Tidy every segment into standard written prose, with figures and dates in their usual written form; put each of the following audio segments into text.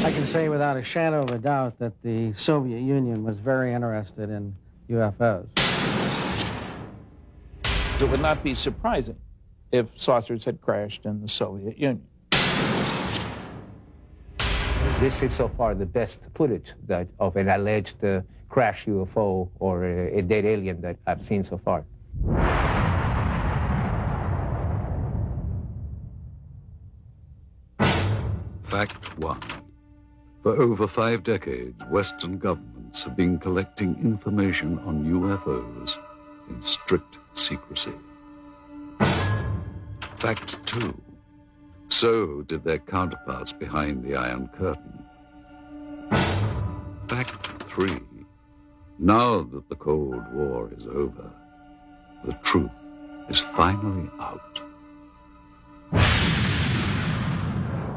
I can say without a shadow of a doubt that the Soviet Union was very interested in UFOs. It would not be surprising if saucers had crashed in the Soviet Union. This is so far the best footage of an alleged crash UFO or a dead alien that I've seen so far. Fact 1. For over 5 decades, Western governments have been collecting information on UFOs in strict secrecy. Fact 2. So did their counterparts behind the Iron Curtain. Fact 3. Now that the Cold War is over, the truth is finally out.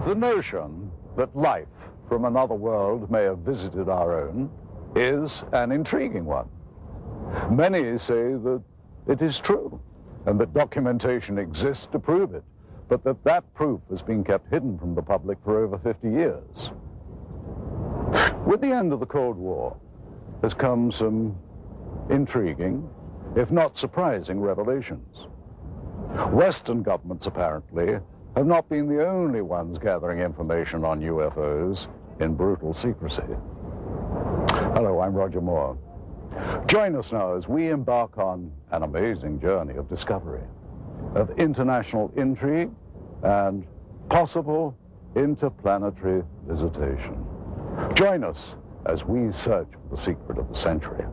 The notion that life from another world may have visited our own is an intriguing one. Many say that it is true, and that documentation exists to prove it, but that proof has been kept hidden from the public for over 50 years. With the end of the Cold War has come some intriguing, if not surprising, revelations. Western governments, apparently, have not been the only ones gathering information on UFOs in brutal secrecy. Hello, I'm Roger Moore. Join us now as we embark on an amazing journey of discovery, of international intrigue, and possible interplanetary visitation. Join us as we search for the secret of the century.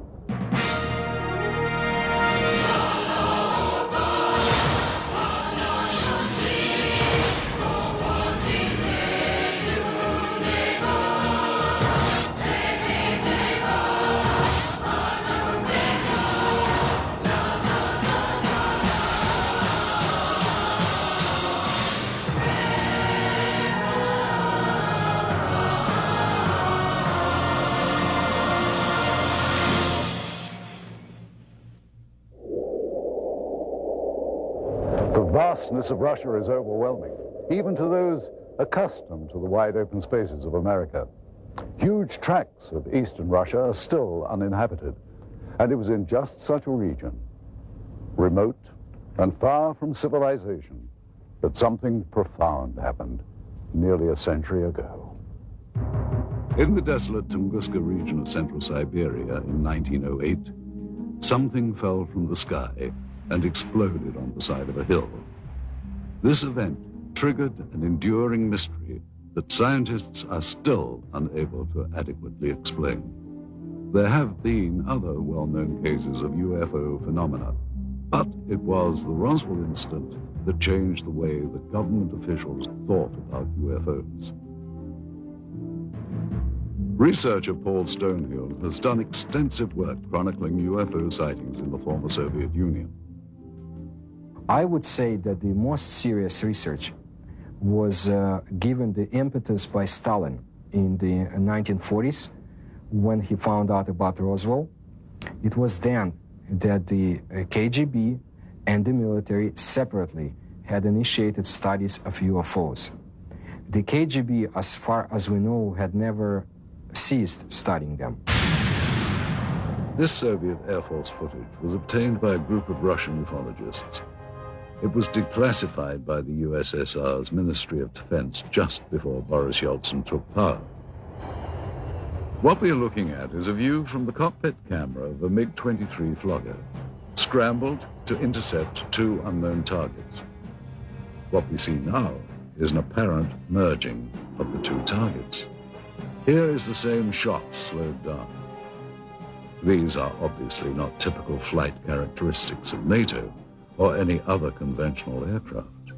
The vastness of Russia is overwhelming, even to those accustomed to the wide open spaces of America. Huge tracts of eastern Russia are still uninhabited, and it was in just such a region, remote and far from civilization, that something profound happened nearly a century ago. In the desolate Tunguska region of central Siberia in 1908, something fell from the sky and exploded on the side of a hill. This event triggered an enduring mystery that scientists are still unable to adequately explain. There have been other well-known cases of UFO phenomena, but it was the Roswell incident that changed the way that government officials thought about UFOs. Researcher Paul Stonehill has done extensive work chronicling UFO sightings in the former Soviet Union. I would say that the most serious research was given the impetus by Stalin in the 1940s when he found out about Roswell. It was then that the KGB and the military separately had initiated studies of UFOs. The KGB, as far as we know, had never ceased studying them. This Soviet Air Force footage was obtained by a group of Russian ufologists. It was declassified by the USSR's Ministry of Defense just before Boris Yeltsin took power. What we are looking at is a view from the cockpit camera of a MiG-23 Flogger, scrambled to intercept 2 unknown targets. What we see now is an apparent merging of the 2 targets. Here is the same shot slowed down. These are obviously not typical flight characteristics of NATO or any other conventional aircraft.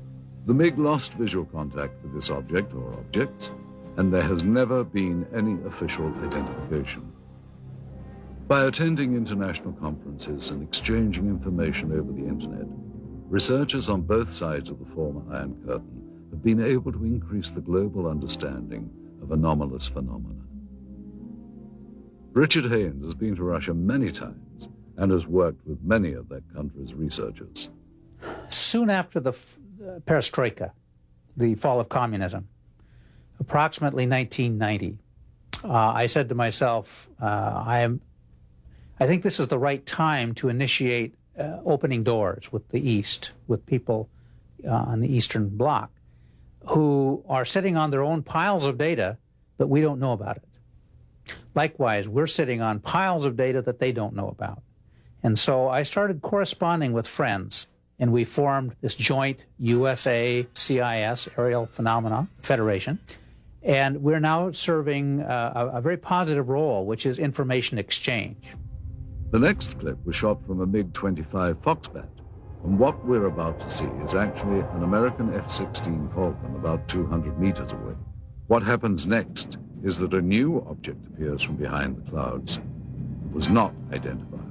The MiG lost visual contact with this object or objects, and there has never been any official identification. By attending international conferences and exchanging information over the internet, researchers on both sides of the former Iron Curtain have been able to increase the global understanding of anomalous phenomena. Richard Haynes has been to Russia many times and has worked with many of that country's researchers. Soon after the perestroika, the fall of communism, approximately 1990. I said to myself, I think this is the right time to initiate opening doors with the East, with people on the Eastern Bloc who are sitting on their own piles of data, but we don't know about it. Likewise, we're sitting on piles of data that they don't know about. And so I started corresponding with friends, and we formed this joint USA-CIS Aerial Phenomena Federation. And we're now serving a very positive role, which is information exchange. The next clip was shot from a MiG-25 Foxbat, and what we're about to see is actually an American F-16 Falcon about 200 meters away. What happens next is that a new object appears from behind the clouds. It was not identifiable.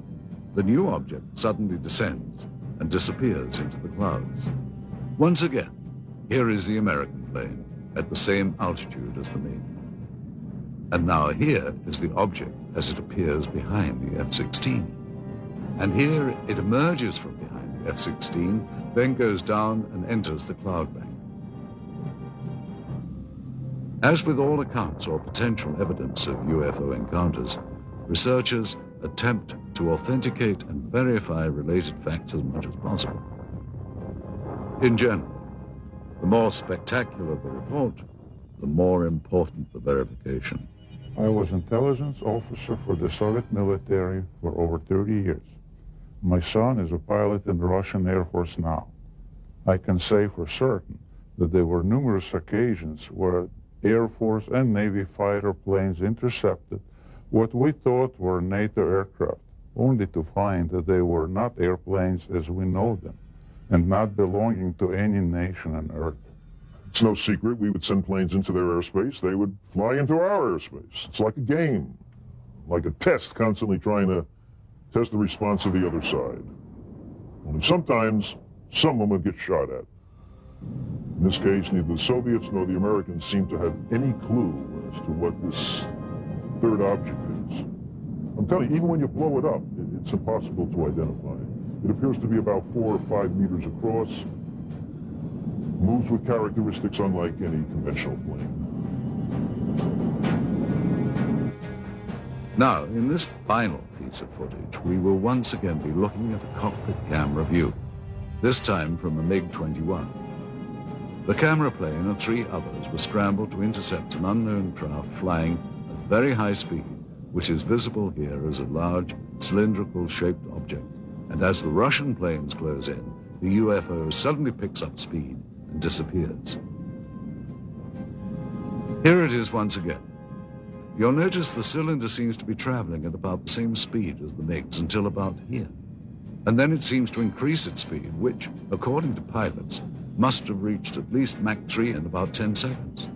The new object suddenly descends and disappears into the clouds. Once again, here is the American plane at the same altitude as the MiG. And now here is the object as it appears behind the F-16. And here it emerges from behind the F-16, then goes down and enters the cloud bank. As with all accounts or potential evidence of UFO encounters, researchers attempt to authenticate and verify related facts as much as possible. In general, the more spectacular the report, the more important the verification. I was intelligence officer for the Soviet military for over 30 years. My son is a pilot in the Russian Air Force now. I can say for certain that there were numerous occasions where Air Force and Navy fighter planes intercepted what we thought were NATO aircraft, only to find that they were not airplanes as we know them, and not belonging to any nation on Earth. It's no secret we would send planes into their airspace. They would fly into our airspace. It's like a game, like a test, constantly trying to test the response of the other side. Only sometimes someone would get shot at. In this case, neither the Soviets nor the Americans seem to have any clue as to what this third object is. I'm telling you, even when you blow it up, it's impossible to identify. It appears to be about 4 or 5 meters across, moves with characteristics unlike any conventional plane. Now, in this final piece of footage, we will once again be looking at a cockpit camera view, this time from a MiG-21. The camera plane and 3 others were scrambled to intercept an unknown craft flying at very high speed, which is visible here as a large cylindrical-shaped object. And as the Russian planes close in, the UFO suddenly picks up speed and disappears. Here it is once again. You'll notice the cylinder seems to be traveling at about the same speed as the MiGs until about here. And then it seems to increase its speed, which, according to pilots, must have reached at least Mach 3 in about 10 seconds.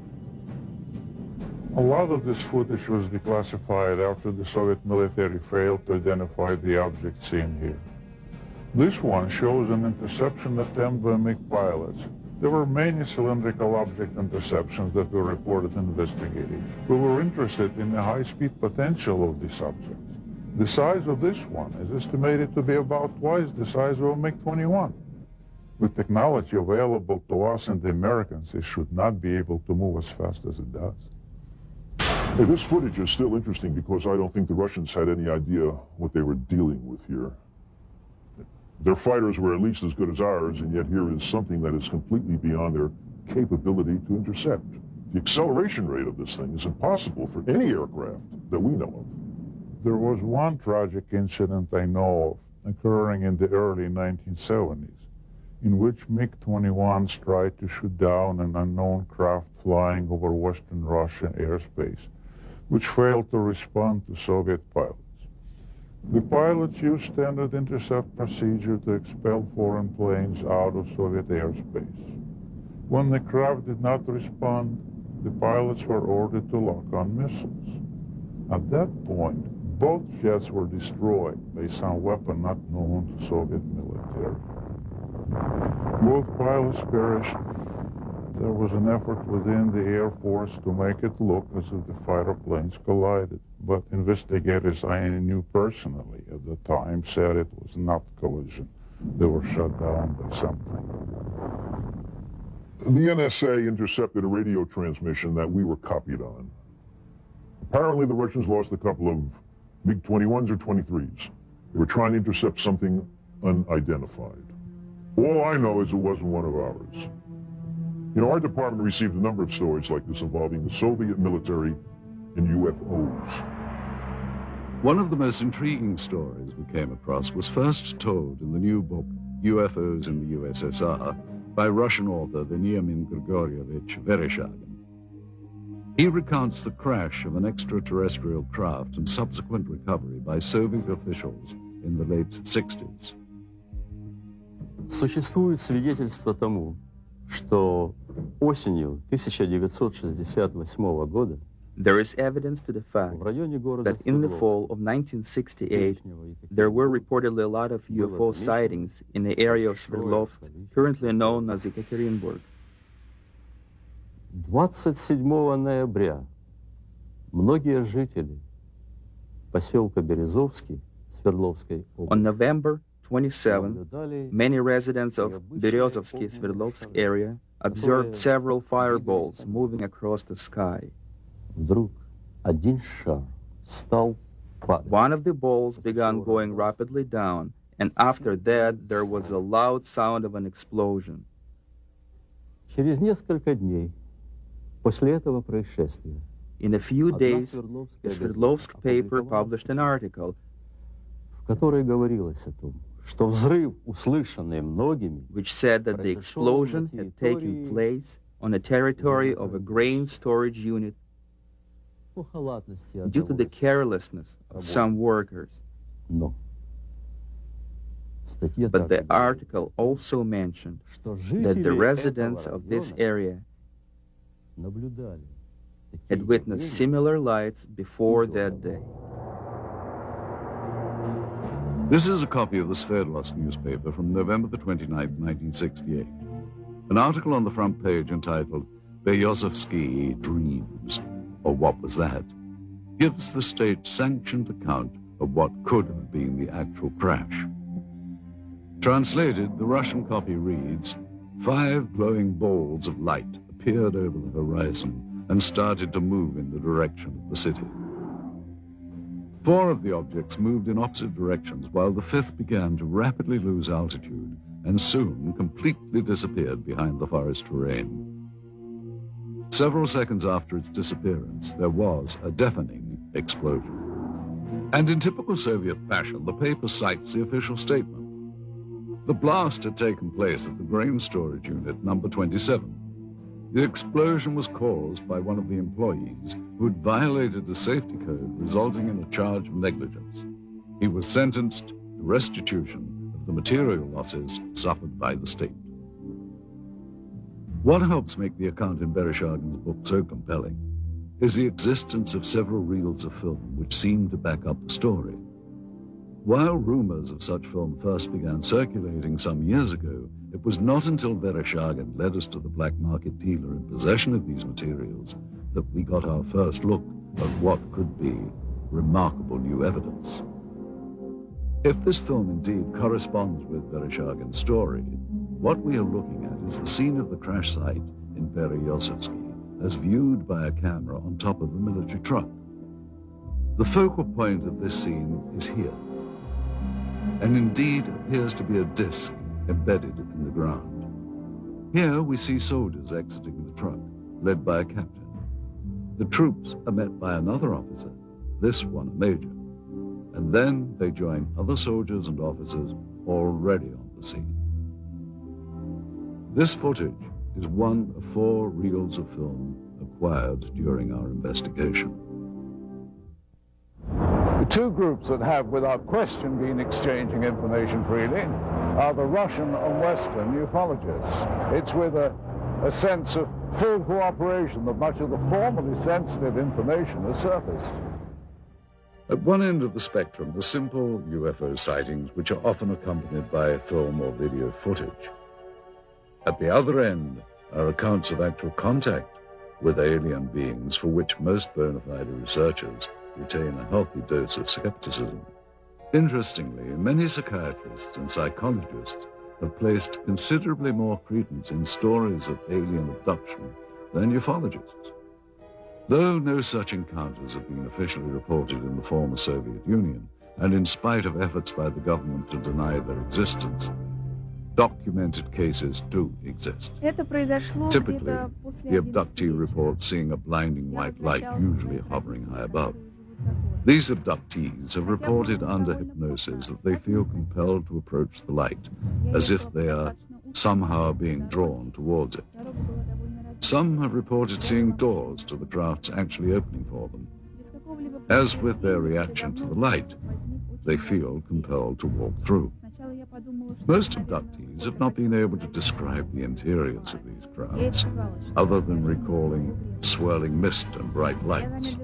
A lot of this footage was declassified after the Soviet military failed to identify the object seen here. This one shows an interception attempt by MiG pilots. There were many cylindrical object interceptions that were reported investigating. We were interested in the high-speed potential of these objects. The size of this one is estimated to be about twice the size of a MiG-21. With technology available to us and the Americans, it should not be able to move as fast as it does. Hey, this footage is still interesting because I don't think the Russians had any idea what they were dealing with here. Their fighters were at least as good as ours, and yet here is something that is completely beyond their capability to intercept. The acceleration rate of this thing is impossible for any aircraft that we know of. There was one tragic incident I know of occurring in the early 1970s, in which MiG-21s tried to shoot down an unknown craft flying over Western Russian airspace, which failed to respond to Soviet pilots. The pilots used standard intercept procedure to expel foreign planes out of Soviet airspace. When the craft did not respond, the pilots were ordered to lock on missiles. At that point, both jets were destroyed by some weapon not known to Soviet military. Both pilots perished. There was an effort within the Air Force to make it look as if the fighter planes collided, but investigators I knew personally at the time said it was not collision. They were shot down by something. The NSA intercepted a radio transmission that we were copied on. Apparently, the Russians lost a couple of MiG-21s or 23s. They were trying to intercept something unidentified. All I know is it wasn't one of ours. You know, our department received a number of stories like this involving the Soviet military and UFOs. One of the most intriguing stories we came across was first told in the new book, UFOs in the USSR, by Russian author Veniamin Grigorievich Vereshchagin. He recounts the crash of an extraterrestrial craft and subsequent recovery by Soviet officials in the late 60s. Существует свидетельство тому, что осенью 1968 года there is evidence to the fact that in the fall of 1968, there were reportedly a lot of UFO sightings in the area of Sverdlovsk, currently known as Ekaterinburg. 27 ноября многие жители поселка Березовский Свердловской области On November 27, many residents of Berezovsky Sverdlovsk area observed several fireballs moving across the sky. вдруг один шар стал падать. One of the balls began going rapidly down, and after that there was a loud sound of an explosion. Через несколько дней после этого происшествия In a few days, a Sverdlovsk paper published an article в которой говорилось о том, что взрыв, услышанный многими, which said that the explosion had taken place on a territory of a grain storage unit due to the carelessness of some workers. But the article also mentioned that the residents of this area had witnessed similar lights before that day. This is a copy of the Sverdlovsk newspaper from November the 29th, 1968. An article on the front page entitled Berezovsky Dreams, or What Was That?, gives the state-sanctioned account of what could have been the actual crash. Translated, the Russian copy reads, 5 glowing balls of light appeared over the horizon and started to move in the direction of the city. 4 of the objects moved in opposite directions, while the 5th began to rapidly lose altitude and soon completely disappeared behind the forest terrain. Several seconds after its disappearance, there was a deafening explosion. And in typical Soviet fashion, the paper cites the official statement. The blast had taken place at the grain storage unit number 27. The explosion was caused by one of the employees who had violated the safety code, resulting in a charge of negligence. He was sentenced to restitution of the material losses suffered by the state. What helps make the account in Vereshchagin's book so compelling is the existence of several reels of film which seem to back up the story. While rumors of such film first began circulating some years ago, it was not until Vereshchagin led us to the black market dealer in possession of these materials that we got our first look at what could be remarkable new evidence. If this film indeed corresponds with Vereshchagin's story, what we are looking at is the scene of the crash site in Berezovsky as viewed by a camera on top of a military truck. The focal point of this scene is here, and indeed appears to be a disc embedded in the ground. Here we see soldiers exiting the truck, led by a captain. The troops are met by another officer, this one a major, and then they join other soldiers and officers already on the scene. This footage is one of 4 reels of film acquired during our investigation. The 2 groups that have, without question, been exchanging information freely are the Russian and Western ufologists. It's with a sense of full cooperation that much of the formerly sensitive information has surfaced. At one end of the spectrum are simple UFO sightings which are often accompanied by film or video footage. At the other end are accounts of actual contact with alien beings for which most bona fide researchers retain a healthy dose of skepticism. Interestingly, many psychiatrists and psychologists have placed considerably more credence in stories of alien abduction than ufologists. Though no such encounters have been officially reported in the former Soviet Union, and in spite of efforts by the government to deny their existence, documented cases do exist. Typically, the abductee reports seeing a blinding white light, usually hovering high above. These abductees have reported under hypnosis that they feel compelled to approach the light, as if they are somehow being drawn towards it. Some have reported seeing doors to the crafts actually opening for them. As with their reaction to the light, they feel compelled to walk through. Most abductees have not been able to describe the interiors of these crafts, other than recalling swirling mist and bright lights.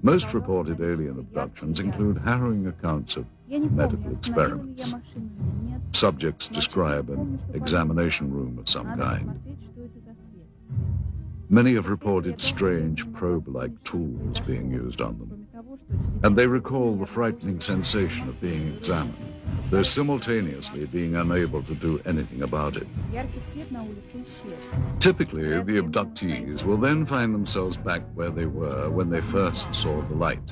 Most reported alien abductions include harrowing accounts of medical experiments. Subjects describe an examination room of some kind. Many have reported strange probe-like tools being used on them, and they recall the frightening sensation of being examined, though simultaneously being unable to do anything about it. Typically, the abductees will then find themselves back where they were when they first saw the light,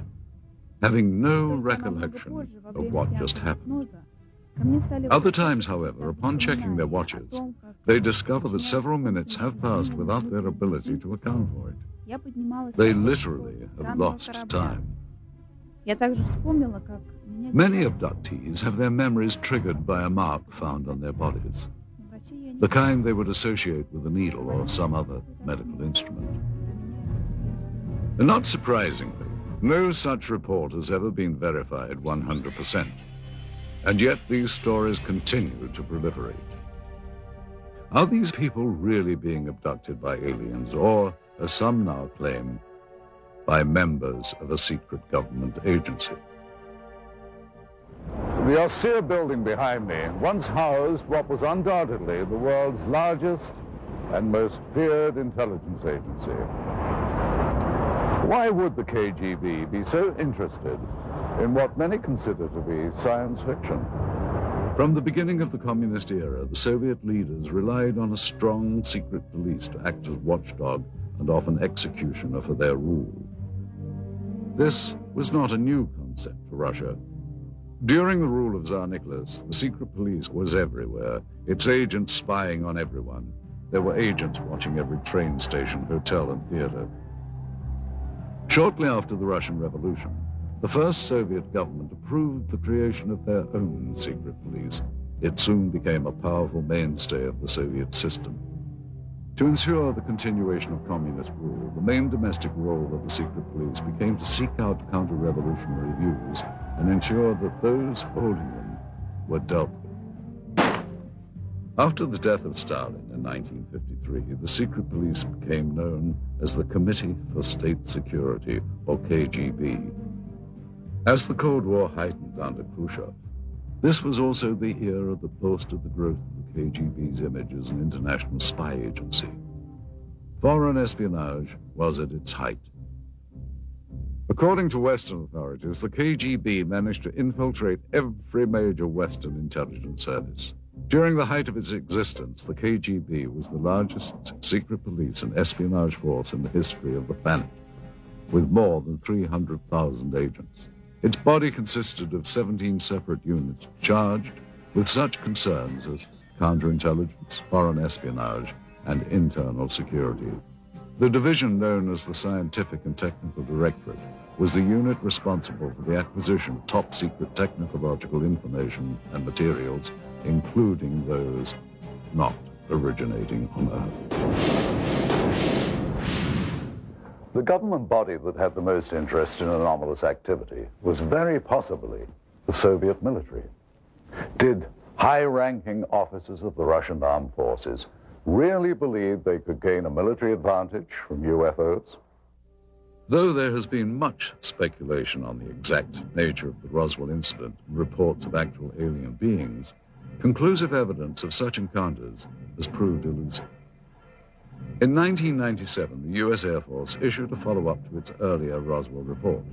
having no recollection of what just happened. Other times, however, upon checking their watches, they discover that several minutes have passed without their ability to account for it. They literally have lost time. Many abductees have their memories triggered by a mark found on their bodies, the kind they would associate with a needle or some other medical instrument. And not surprisingly, no such report has ever been verified 100%. And yet these stories continue to proliferate. Are these people really being abducted by aliens, or, as some now claim, by members of a secret government agency? The austere building behind me once housed what was undoubtedly the world's largest and most feared intelligence agency. Why would the KGB be so interested in what many consider to be science fiction? From the beginning of the communist era, the Soviet leaders relied on a strong secret police to act as watchdog and often executioner for their rule. This was not a new concept for Russia. During the rule of Tsar Nicholas, the secret police was everywhere, its agents spying on everyone. There were agents watching every train station, hotel, and theater. Shortly after the Russian Revolution, the first Soviet government approved the creation of their own secret police. It soon became a powerful mainstay of the Soviet system. To ensure the continuation of communist rule, the main domestic role of the secret police became to seek out counter-revolutionary views and ensure that those holding them were dealt with. After the death of Stalin in 1953, the secret police became known as the Committee for State Security, or KGB. As the Cold War heightened under Khrushchev, this was also the era that boasted the growth of the KGB's image as an international spy agency. Foreign espionage was at its height. According to Western authorities, the KGB managed to infiltrate every major Western intelligence service. During the height of its existence, the KGB was the largest secret police and espionage force in the history of the planet, with more than 300,000 agents. Its body consisted of 17 separate units charged with such concerns as counterintelligence, foreign espionage, and internal security. The division known as the Scientific and Technical Directorate was the unit responsible for the acquisition of top-secret technological information and materials, including those not originating on Earth. The government body that had the most interest in anomalous activity was very possibly the Soviet military. Did high-ranking officers of the Russian armed forces really believe they could gain a military advantage from UFOs? Though there has been much speculation on the exact nature of the Roswell incident and reports of actual alien beings, conclusive evidence of such encounters has proved elusive. In 1997, the U.S. Air Force issued a follow-up to its earlier Roswell report,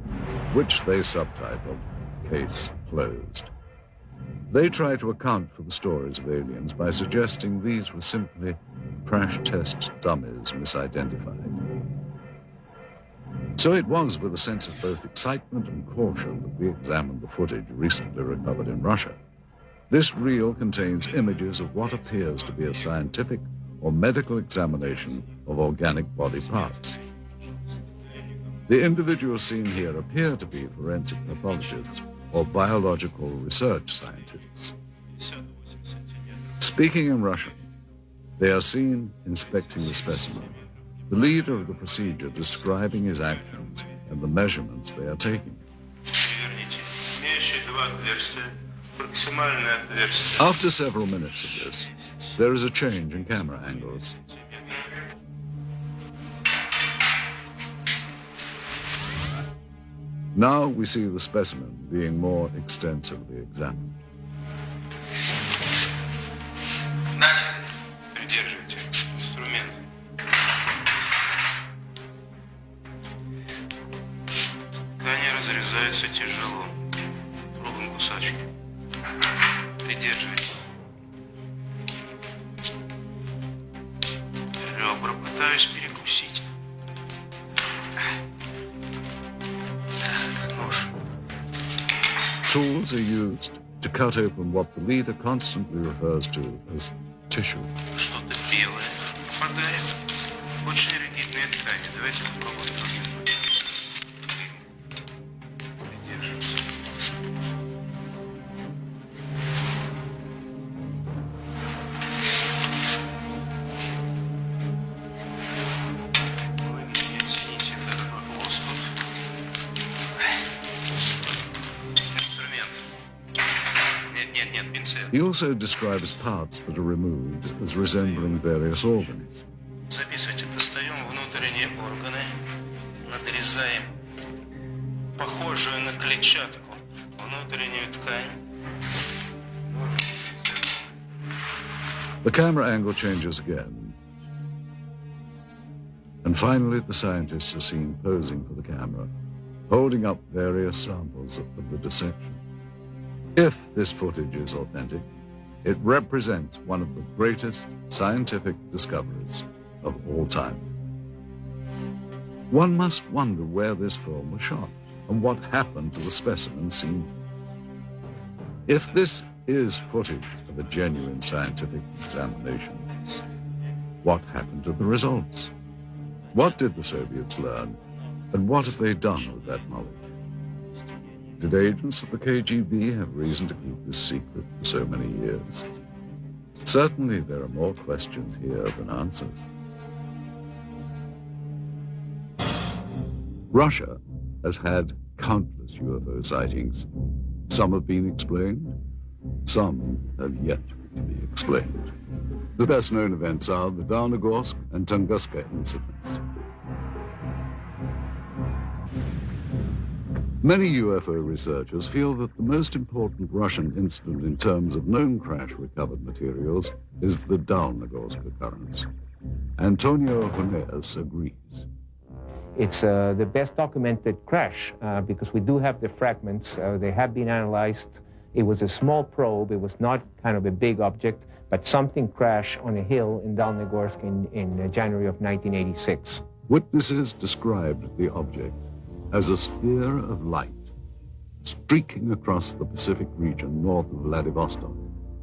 which they subtitled Case Closed. They try to account for the stories of aliens by suggesting these were simply crash test dummies misidentified. So it was with a sense of both excitement and caution that we examined the footage recently recovered in Russia. This reel contains images of what appears to be a scientific or medical examination of organic body parts. The individuals seen here appear to be forensic pathologists or biological research scientists. Speaking in Russian, they are seen inspecting the specimen, the leader of the procedure describing his actions and the measurements they are taking. After several minutes of this, there is a change in camera angles. Now we see the specimen being more extensively examined. Придерживайте инструмент. Ткани разрезаются тяжело. Пробуем кусачки. Придерживайте. Ребра пытаюсь перекусить. Так, нож. Tools are used to cut open what the leader constantly refers to as tissue. Что-то белое попадает. Очень ригидные ткани. Давайте попробуем другим путем. Придерживайте. Вы не оцените этот лоскут. Инструмент. Нет, пинцет. He also describes parts that are removed as resembling various organs. Записывайте, достаем внутренние органы, надрезаем похожую на клетчатку внутреннюю ткань. The camera angle changes again. And finally, the scientists are seen posing for the camera, holding up various samples of the dissection. If this footage is authentic, it represents one of the greatest scientific discoveries of all time. One must wonder where this film was shot and what happened to the specimen seen. If this is footage of a genuine scientific examination, what happened to the results? What did the Soviets learn, and what have they done with that knowledge? Did agents of the KGB have reason to keep this secret for so many years? Certainly there are more questions here than answers. Russia has had countless UFO sightings. Some have been explained, some have yet to be explained. The best known events are the Downogorsk and Tunguska incidents. Many UFO researchers feel that the most important Russian incident in terms of known crash recovered materials is the Downogorsk occurrence. Antonio Huneas agrees. It's the best documented crash because we do have the fragments. They have been analyzed. It was a small probe. It was not kind of a big object, but something crashed on a hill in Downogorsk in January of 1986. Witnesses described the object as a sphere of light streaking across the Pacific region north of Vladivostok.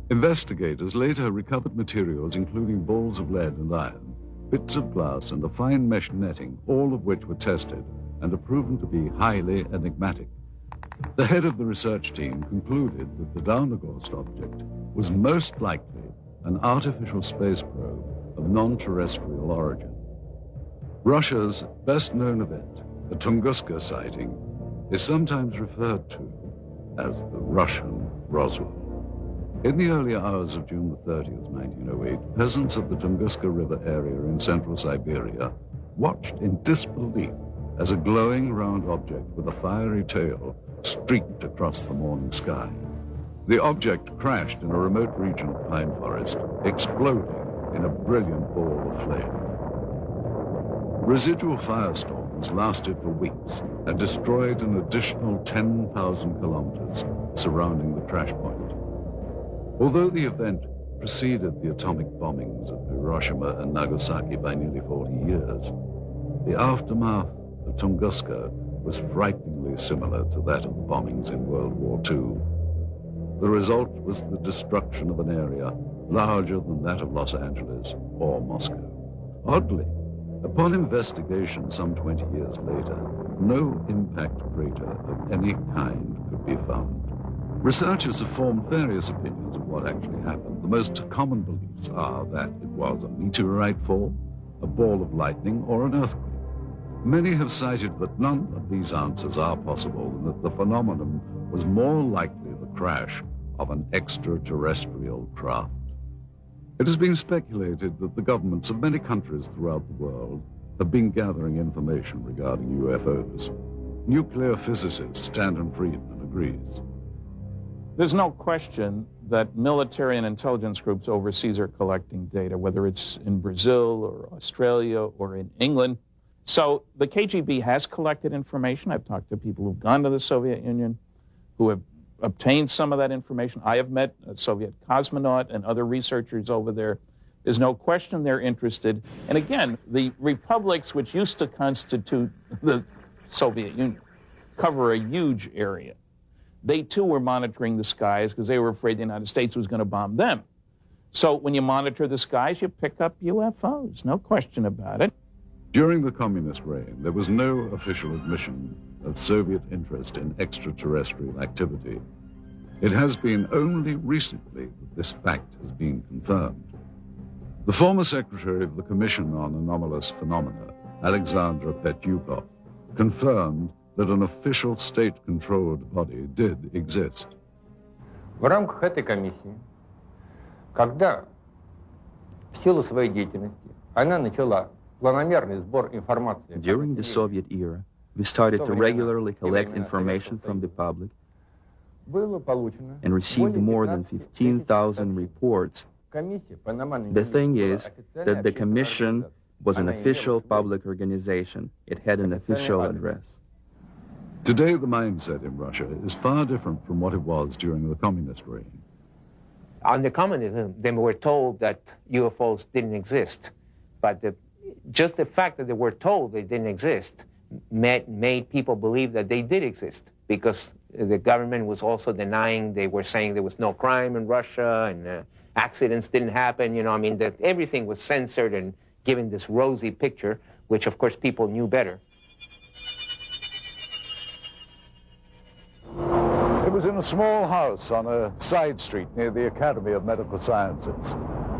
Investigators later recovered materials including balls of lead and iron, bits of glass, and a fine mesh netting, all of which were tested and are proven to be highly enigmatic. The head of the research team concluded that the Downogorsk object was most likely an artificial space probe of non-terrestrial origin. Russia's best-known event, the Tunguska sighting, is sometimes referred to as the Russian Roswell. In the early hours of June the 30th, 1908, peasants of the Tunguska River area in central Siberia watched in disbelief as a glowing round object with a fiery tail streaked across the morning sky. The object crashed in a remote region of pine forest, exploding in a brilliant ball of flame. Residual firestorms lasted for weeks and destroyed an additional 10,000 kilometers surrounding the crash point. Although the event preceded the atomic bombings of Hiroshima and Nagasaki by nearly 40 years, the aftermath of Tunguska was frighteningly similar to that of the bombings in World War II. The result was the destruction of an area larger than that of Los Angeles or Moscow. Oddly, upon investigation some 20 years later, no impact crater of any kind could be found. Researchers have formed various opinions of what actually happened. The most common beliefs are that it was a meteorite fall, a ball of lightning, or an earthquake. Many have cited that none of these answers are possible and that the phenomenon was more likely the crash of an extraterrestrial craft. It has been speculated that the governments of many countries throughout the world have been gathering information regarding UFOs. Nuclear physicist Stanton Friedman agrees. There's no question that military and intelligence groups overseas are collecting data, whether it's in Brazil or Australia or in England. So the KGB has collected information. I've talked to people who've gone to the Soviet Union who have obtained some of that information. I have met a Soviet cosmonaut and other researchers over there. There's no question they're interested. And again, the republics which used to constitute the Soviet Union cover a huge area. They too were monitoring the skies because they were afraid the United States was going to bomb them. So when you monitor the skies, you pick up UFOs, no question about it. During the communist reign, there was no official admission of Soviet interest in extraterrestrial activity. It has been only recently that this fact has been confirmed. The former secretary of the Commission on Anomalous Phenomena, Alexandra Petyukov, confirmed that an official state-controlled body did exist. В рамках этой комиссии, когда в силу своей деятельности она начала планомерный сбор информации. During the Soviet era, we started to regularly collect information from the public and received more than 15,000 reports. The thing is that the commission was an official public organization. It had an official address. Today, the mindset in Russia is far different from what it was during the communist reign. Under communism, they were told that UFOs didn't exist, but just the fact that they were told they didn't exist made people believe that they did exist, because the government was also denying. They were saying there was no crime in Russia and accidents didn't happen. You know, I mean, that everything was censored and given this rosy picture, which of course people knew better. It was in a small house on a side street near the Academy of Medical Sciences.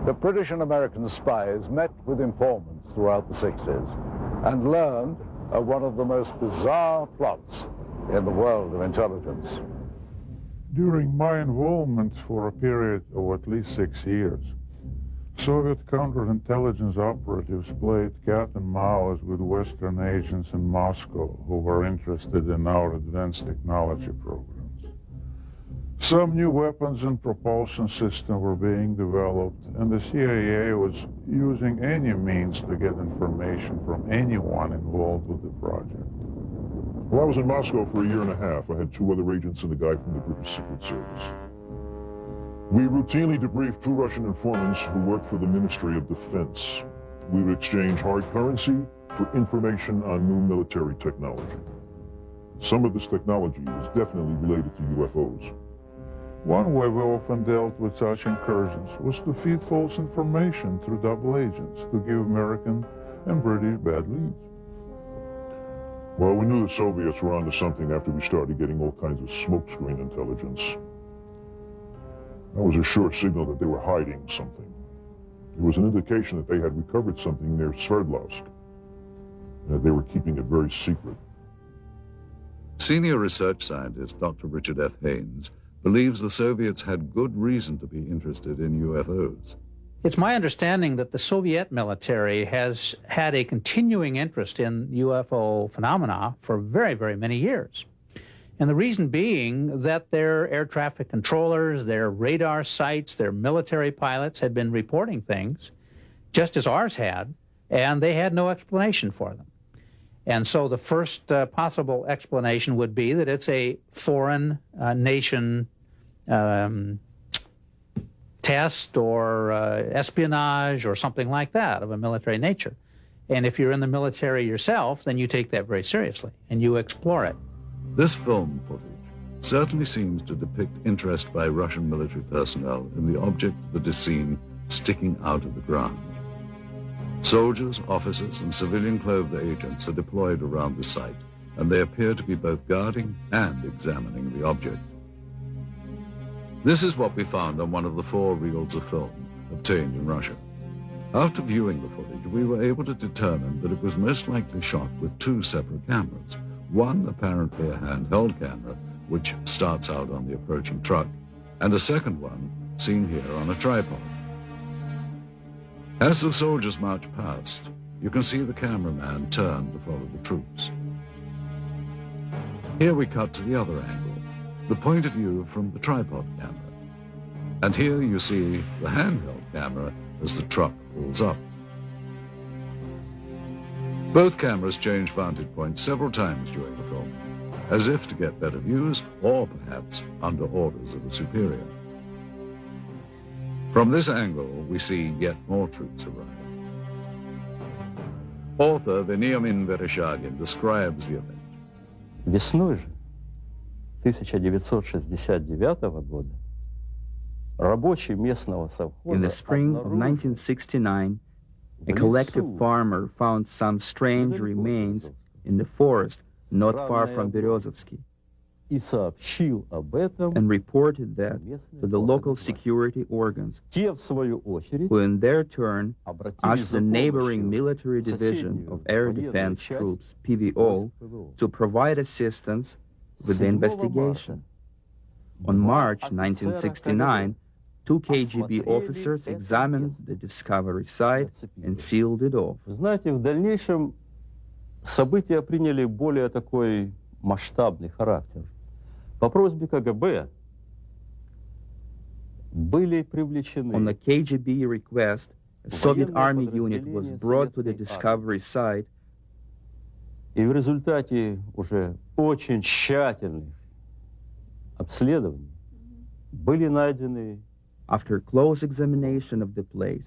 The British and American spies met with informants throughout the 60s and learned of one of the most bizarre plots in the world of intelligence. During my involvement for a period of at least 6 years, Soviet counterintelligence operatives played cat and mouse with Western agents in Moscow who were interested in our advanced technology programs. Some new weapons and propulsion systems were being developed, and the CIA was using any means to get information from anyone involved with the project. Well, I was in Moscow for a year and a half. I had 2 other agents and a guy from the British Secret Service. We routinely debriefed 2 Russian informants who worked for the Ministry of Defense. We would exchange hard currency for information on new military technology. Some of this technology is definitely related to UFOs. One way we often dealt with such incursions was to feed false information through double agents to give American and British bad leads. Well, we knew the Soviets were onto something after we started getting all kinds of smokescreen intelligence. That was a sure signal that they were hiding something. It was an indication that they had recovered something near Sverdlovsk, and that they were keeping it very secret. Senior research scientist Dr. Richard F. Haynes believes the Soviets had good reason to be interested in UFOs. It's my understanding that the Soviet military has had a continuing interest in UFO phenomena for very, very many years. And the reason being that their air traffic controllers, their radar sites, their military pilots had been reporting things, just as ours had, and they had no explanation for them. And so the first possible explanation would be that it's a foreign nation test or espionage or something like that of a military nature. And if you're in the military yourself, then you take that very seriously and you explore it. This film footage certainly seems to depict interest by Russian military personnel in the object that is seen sticking out of the ground. Soldiers, officers, and civilian-clothed agents are deployed around the site, and they appear to be both guarding and examining the object. This is what we found on one of the 4 reels of film obtained in Russia. After viewing the footage, we were able to determine that it was most likely shot with 2 separate cameras. One apparently a handheld camera, which starts out on the approaching truck, and a second one seen here on a tripod. As the soldiers march past, you can see the cameraman turn to follow the troops. Here we cut to the other angle, the point of view from the tripod camera. And here you see the handheld camera as the truck pulls up. Both cameras change vantage points several times during the film, as if to get better views or perhaps under orders of a superior. From this angle, we see yet more troops arrive. Author Veniamin Vereshchagin describes the event. Весной же 1969 года рабочий местного совхоза In the spring of 1969, a collective farmer found some strange remains in the forest not far from Berezovsky и сообщил об этом, and reported that to the local security organs, те, в свою очередь, who in their turn обратились asked за the neighboring помощью military в division соседнюю of air военную defense часть troops, PVO, ВПВО. to provide assistance with the 7 investigation. марта On March два офицера 1969, 2 KGB officers examined the discovery site and sealed it off. Вы знаете, в дальнейшем события приняли более такой масштабный характер. По просьбе КГБ были привлечены On the KGB request, a Soviet army unit was brought to the discovery site, и в результате уже очень тщательных обследований были найдены after close examination of the place.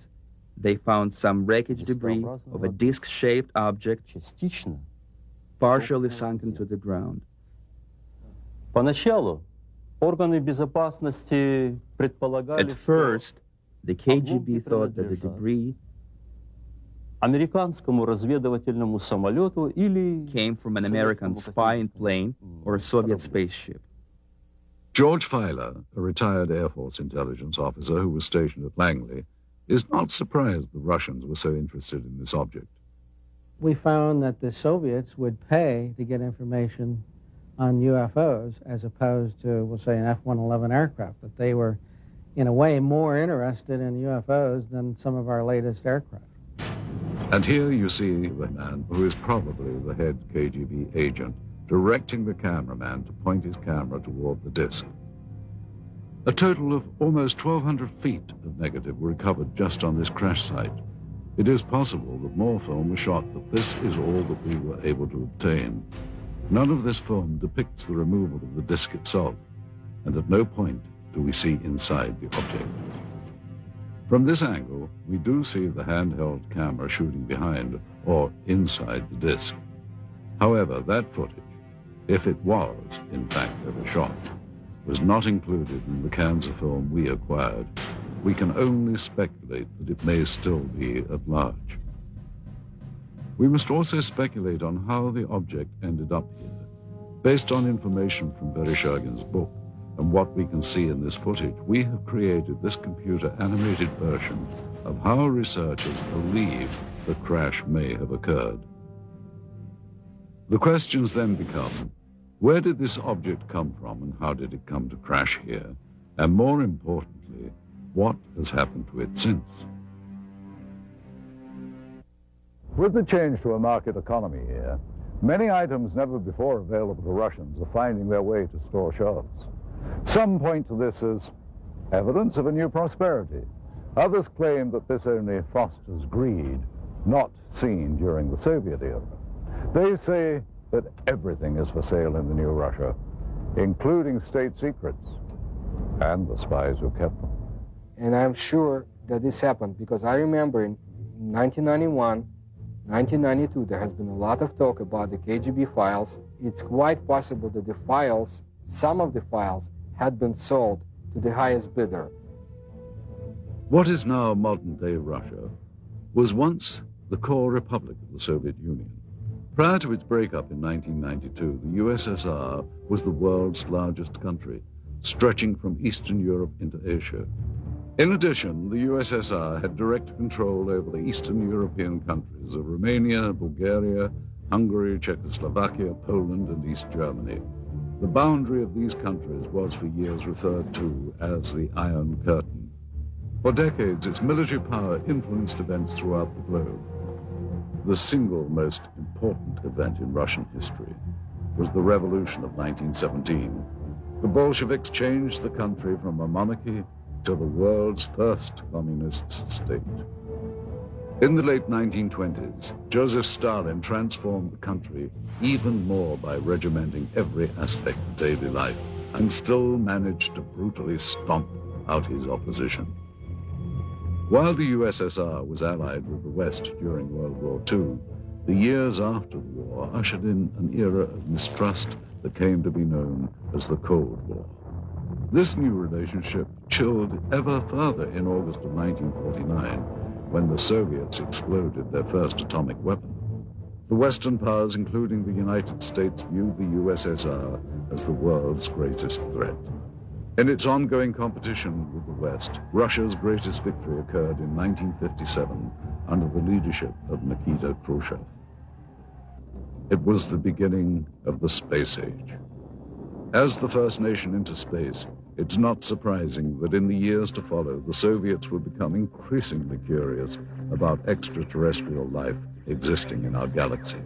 They found some wreckage debris of a disc-shaped object частично. partially sunk into the ground. Поначалу органы безопасности предполагали, At first, the KGB thought that the debris американскому разведывательному самолету или came from an American spying plane or a Soviet spaceship. George Filer, a retired Air Force intelligence officer who was stationed at Langley, is not surprised the Russians were so interested in this object. We found that the Soviets would pay to get information on UFOs as opposed to, we'll say, an F-111 aircraft, that they were, in a way, more interested in UFOs than some of our latest aircraft. And here you see the man who is probably the head KGB agent directing the cameraman to point his camera toward the disc. A total of almost 1,200 feet of negative were recovered just on this crash site. It is possible that more film was shot, but this is all that we were able to obtain. None of this film depicts the removal of the disc itself, and at no point do we see inside the object. From this angle, we do see the handheld camera shooting behind or inside the disc. However, that footage, if it was, in fact, ever shot, was not included in the cans of film we acquired. We can only speculate that it may still be at large. We must also speculate on how the object ended up here. Based on information from Vereshchagin's book and what we can see in this footage, we have created this computer-animated version of how researchers believe the crash may have occurred. The questions then become, where did this object come from and how did it come to crash here? And more importantly, what has happened to it since? With the change to a market economy here, many items never before available to Russians are finding their way to store shelves. Some point to this as evidence of a new prosperity. Others claim that this only fosters greed, not seen during the Soviet era. They say that everything is for sale in the new Russia, including state secrets and the spies who kept them. and I'm sure that this happened because I remember in 1991, 1992, there has been a lot of talk about the KGB files. It's quite possible that the files, some of the files, had been sold to the highest bidder. What is now modern-day Russia was once the core republic of the Soviet Union. Prior to its breakup in 1992, the USSR was the world's largest country, stretching from Eastern Europe into Asia. In addition, the USSR had direct control over the Eastern European countries of Romania, Bulgaria, Hungary, Czechoslovakia, Poland, and East Germany. The boundary of these countries was for years referred to as the Iron Curtain. For decades, its military power influenced events throughout the globe. The single most important event in Russian history was the Revolution of 1917. The Bolsheviks changed the country from a monarchy to the world's first communist state. In the late 1920s, Joseph Stalin transformed the country even more by regimenting every aspect of daily life and still managed to brutally stomp out his opposition. While the USSR was allied with the West during World War II, the years after the war ushered in an era of mistrust that came to be known as the Cold War. This new relationship chilled ever further in August of 1949, when the Soviets exploded their first atomic weapon. The Western powers, including the United States, viewed the USSR as the world's greatest threat. In its ongoing competition with the West, Russia's greatest victory occurred in 1957 under the leadership of Nikita Khrushchev. It was the beginning of the space age. As the first nation into space, it's not surprising that in the years to follow, the Soviets would become increasingly curious about extraterrestrial life existing in our galaxy.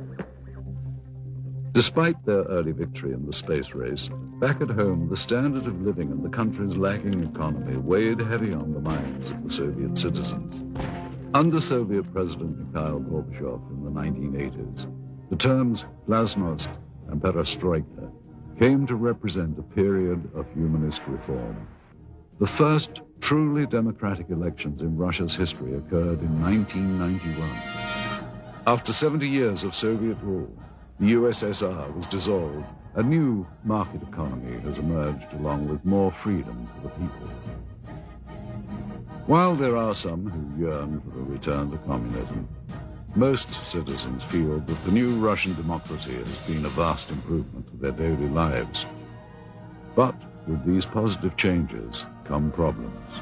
Despite their early victory in the space race, back at home, the standard of living and the country's lagging economy weighed heavy on the minds of the Soviet citizens. Under Soviet President Mikhail Gorbachev in the 1980s, the terms glasnost and perestroika came to represent a period of humanist reform. The first truly democratic elections in Russia's history occurred in 1991. After 70 years of Soviet rule, the USSR was dissolved. A new market economy has emerged along with more freedom for the people. While there are some who yearn for a return to communism, most citizens feel that the new Russian democracy has been a vast improvement to their daily lives. But with these positive changes come problems.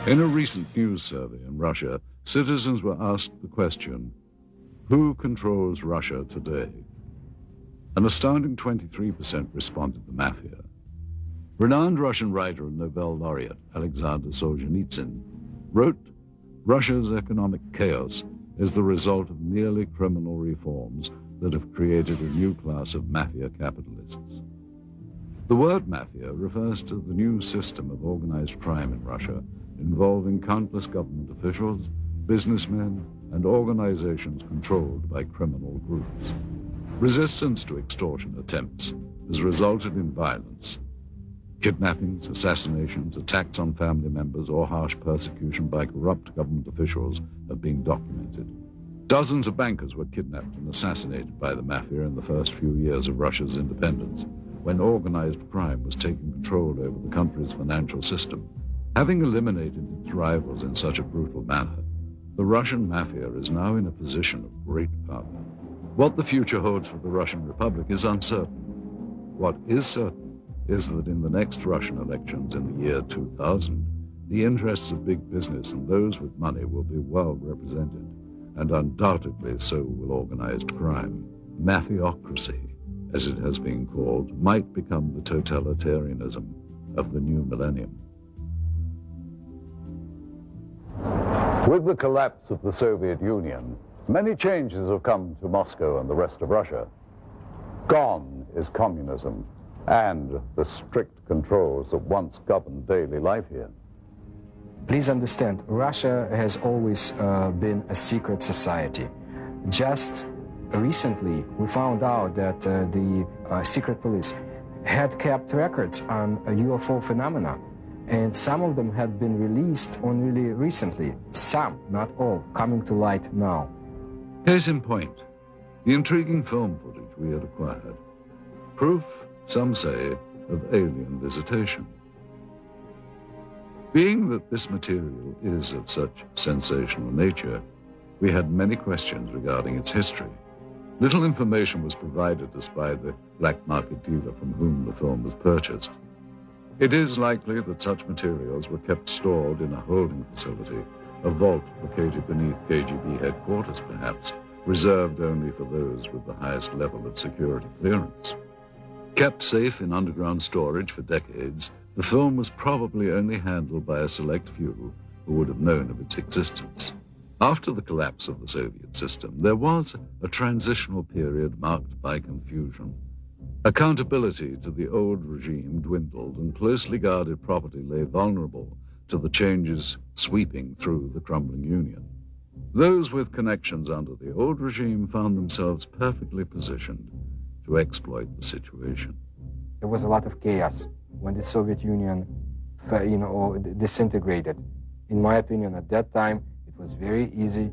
In a recent news survey in Russia, citizens were asked the question, who controls Russia today? An astounding 23% responded the mafia. Renowned Russian writer and Nobel laureate Alexander Solzhenitsyn wrote, Russia's economic chaos is the result of nearly criminal reforms that have created a new class of mafia capitalists. The word mafia refers to the new system of organized crime in Russia involving countless government officials, businessmen, and organizations controlled by criminal groups. Resistance to extortion attempts has resulted in violence. Kidnappings, assassinations, attacks on family members, or harsh persecution by corrupt government officials have been documented. Dozens of bankers were kidnapped and assassinated by the mafia in the first few years of Russia's independence, when organized crime was taking control over the country's financial system. Having eliminated its rivals in such a brutal manner, the Russian mafia is now in a position of great power. What the future holds for the Russian Republic is uncertain. What is certain is that in the next Russian elections in the year 2000, the interests of big business and those with money will be well represented, and undoubtedly so will organized crime. Mafiocracy, as it has been called, might become the totalitarianism of the new millennium. With the collapse of the Soviet Union, many changes have come to Moscow and the rest of Russia. Gone is communism and the strict controls that once governed daily life here. Please understand, Russia has always been a secret society. Just recently, we found out that the secret police had kept records on UFO phenomena. And some of them had been released only recently. Some, not all, coming to light now. Case in point, the intriguing film footage we had acquired. Proof, some say, of alien visitation. Being that this material is of such sensational nature, we had many questions regarding its history. Little information was provided us by the black market dealer from whom the film was purchased. It is likely that such materials were kept stored in a holding facility, a vault located beneath KGB headquarters perhaps, reserved only for those with the highest level of security clearance. Kept safe in underground storage for decades, the film was probably only handled by a select few who would have known of its existence. After the collapse of the Soviet system, there was a transitional period marked by confusion. Accountability to the old regime dwindled, and closely guarded property lay vulnerable to the changes sweeping through the crumbling Union. Those with connections under the old regime found themselves perfectly positioned to exploit the situation. There was a lot of chaos when the Soviet Union, disintegrated. In my opinion, at that time, it was very easy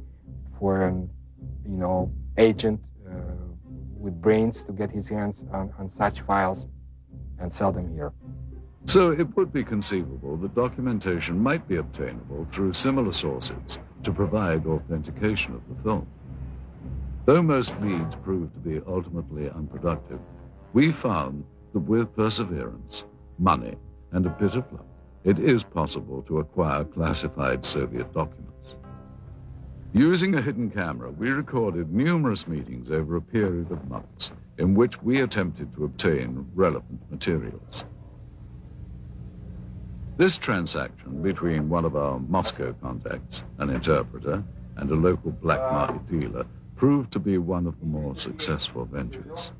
for an, agent with brains to get his hands on such files and sell them here. So it would be conceivable that documentation might be obtainable through similar sources to provide authentication of the film. Though most leads proved to be ultimately unproductive, we found that with perseverance, money, and a bit of luck, it is possible to acquire classified Soviet documents. Using a hidden camera, we recorded numerous meetings over a period of months in which we attempted to obtain relevant materials. This transaction between one of our Moscow contacts, an interpreter, and a local black market dealer proved to be one of the more successful ventures.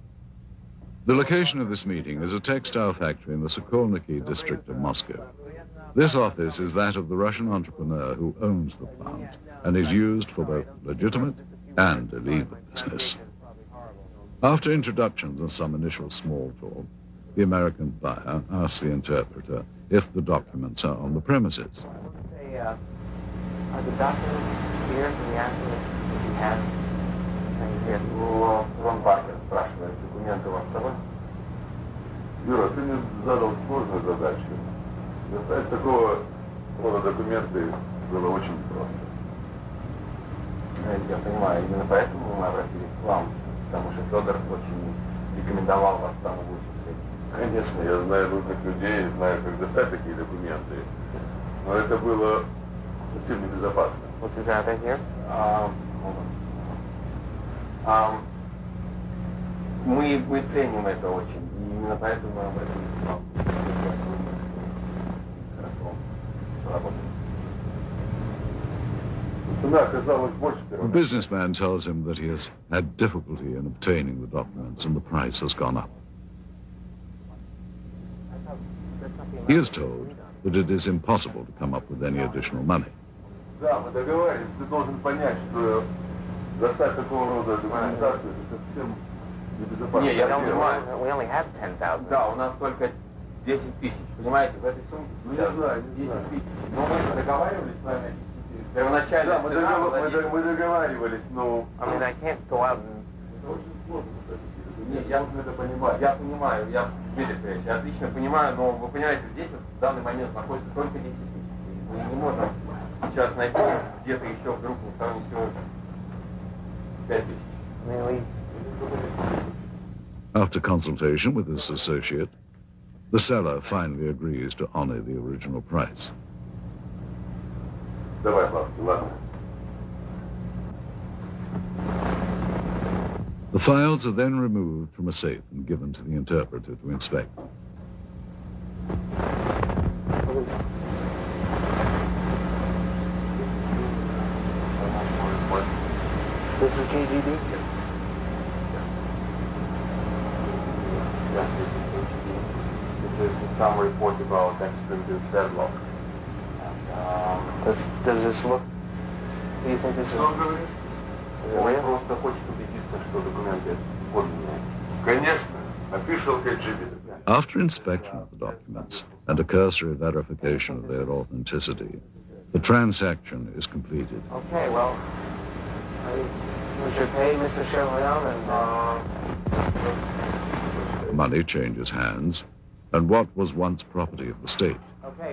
The location of this meeting is a textile factory in the Sokolniki district of Moscow. This office is that of the Russian entrepreneur who owns the plant and is used for both legitimate and illegal business. After introductions and some initial small talk, the American buyer asks the interpreter if the documents are on the premises. Are the documents here in the answer that you have? Юра, ты мне задал сложную задачу. Достать такого рода документы было очень просто. Я понимаю, именно поэтому мы обратились к вам, потому что Федор очень рекомендовал вас там выучить. Конечно, я знаю нужных людей, знаю, как достать такие документы, но это было совсем небезопасно. What's his address here? Мы ценим это очень, и именно поэтому мы обратились к вам. Хорошо, работаем. The businessman tells him that he has had difficulty in obtaining the documents and the price has gone up. He is told that it is impossible to come up with any additional money. Да, мы договорились, ты должен понять, что достать такого рода документацию это совсем небезопасно. Не, я понимаю, we only have 10,000. Да, у нас только 10 тысяч, понимаете, в этой сумке. Ну не знаю, 10 тысяч. Но мы договаривались с вами. Первоначально. Да, мы договаривались, но... I mean, I can't go out and... Это очень сложно, Нет, я это понимаю. Я понимаю, я отлично понимаю, но вы понимаете, здесь вот в данный момент находится только 10 тысяч. Мы не можем сейчас найти где-то еще вдруг никого не сегодня 5 тысяч. After consultation with his associate, the seller finally agrees to honor the original price. Давай, Славки, ладно. The files are then removed from a safe and given to the interpreter to inspect. This is KGB? Yeah, this is some report about extreme deadlock. Does this look... Do you think this is... Он просто хочет убедиться, что документы подлинные. Конечно, official KGB. After inspection of the documents, and a cursory verification of their authenticity, the transaction is completed. Okay, well, was your pay, Mr. Chevalier, and Money changes hands, and what was once property of the state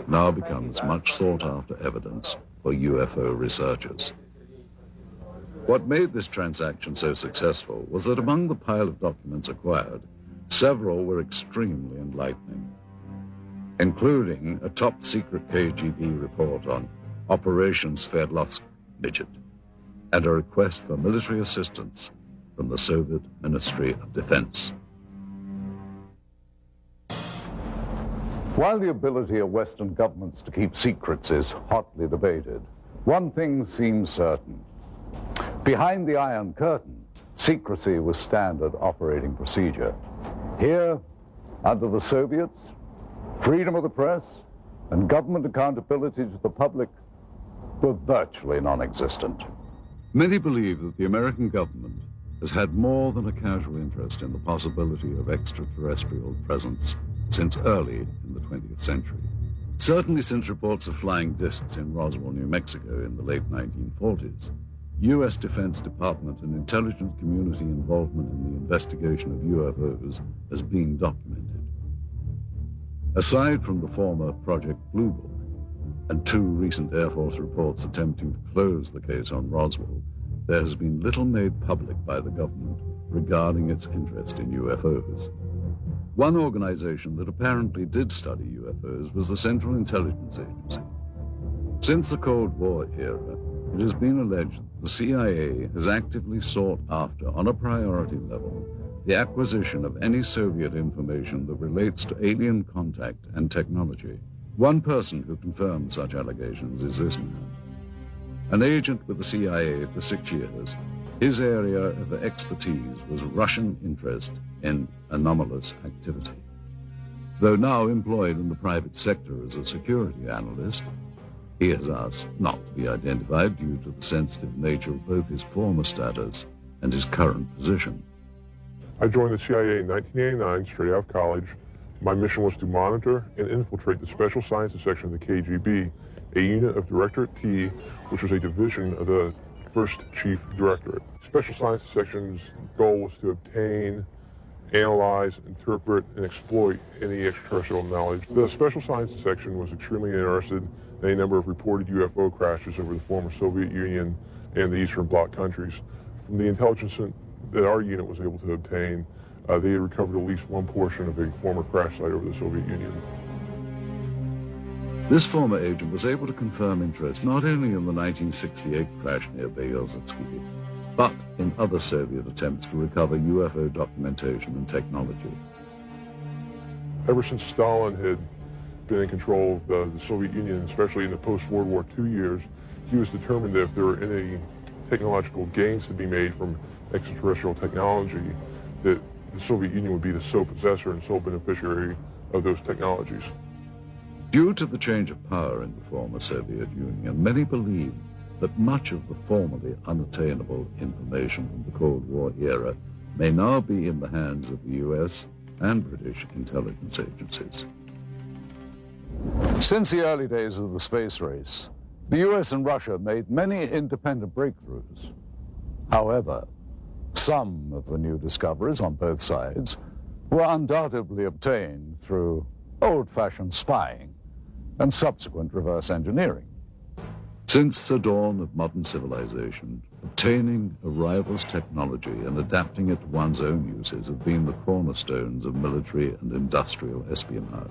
now becomes much sought-after evidence for UFO researchers. What made this transaction so successful was that among the pile of documents acquired, several were extremely enlightening, including a top-secret KGB report on Operation Sverdlovsk Midget and a request for military assistance from the Soviet Ministry of Defense. While the ability of Western governments to keep secrets is hotly debated, one thing seems certain. Behind the Iron Curtain, secrecy was standard operating procedure. Here, under the Soviets, freedom of the press and government accountability to the public were virtually non-existent. Many believe that the American government has had more than a casual interest in the possibility of extraterrestrial presence since early in the 20th century. Certainly since reports of flying discs in Roswell, New Mexico in the late 1940s, U.S. Defense Department and intelligence community involvement in the investigation of UFOs has been documented. Aside from the former Project Blue Book and 2 recent Air Force reports attempting to close the case on Roswell, there has been little made public by the government regarding its interest in UFOs. One organization that apparently did study UFOs was the Central Intelligence Agency. Since the Cold War era, it has been alleged that the CIA has actively sought after, on a priority level, the acquisition of any Soviet information that relates to alien contact and technology. One person who confirmed such allegations is this man. An agent with the CIA for 6 years, his area of expertise was Russian interest in anomalous activity. Though now employed in the private sector as a security analyst, he has asked not to be identified due to the sensitive nature of both his former status and his current position. I joined the CIA in 1989, straight out of college. My mission was to monitor and infiltrate the Special Sciences Section of the KGB, a unit of Directorate T, which was a division of the First Chief Directorate. Special Sciences Section's goal was to obtain, analyze, interpret, and exploit any extraterrestrial knowledge. The Special Sciences Section was extremely interested in a number of reported UFO crashes over the former Soviet Union and the Eastern Bloc countries. From the intelligence that our unit was able to obtain, they had recovered at least one portion of a former crash site over the Soviet Union. This former agent was able to confirm interest not only in the 1968 crash near Berezovsky, but in other Soviet attempts to recover UFO documentation and technology. Ever since Stalin had been in control of the Soviet Union, especially in the post-World War II years, he was determined that if there were any technological gains to be made from extraterrestrial technology, that the Soviet Union would be the sole possessor and sole beneficiary of those technologies. Due to the change of power in the former Soviet Union, many believe that much of the formerly unattainable information from the Cold War era may now be in the hands of the U.S. and British intelligence agencies. Since the early days of the space race, the U.S. and Russia made many independent breakthroughs. However, some of the new discoveries on both sides were undoubtedly obtained through old-fashioned spying and subsequent reverse engineering. Since the dawn of modern civilization, obtaining a rival's technology and adapting it to one's own uses have been the cornerstones of military and industrial espionage.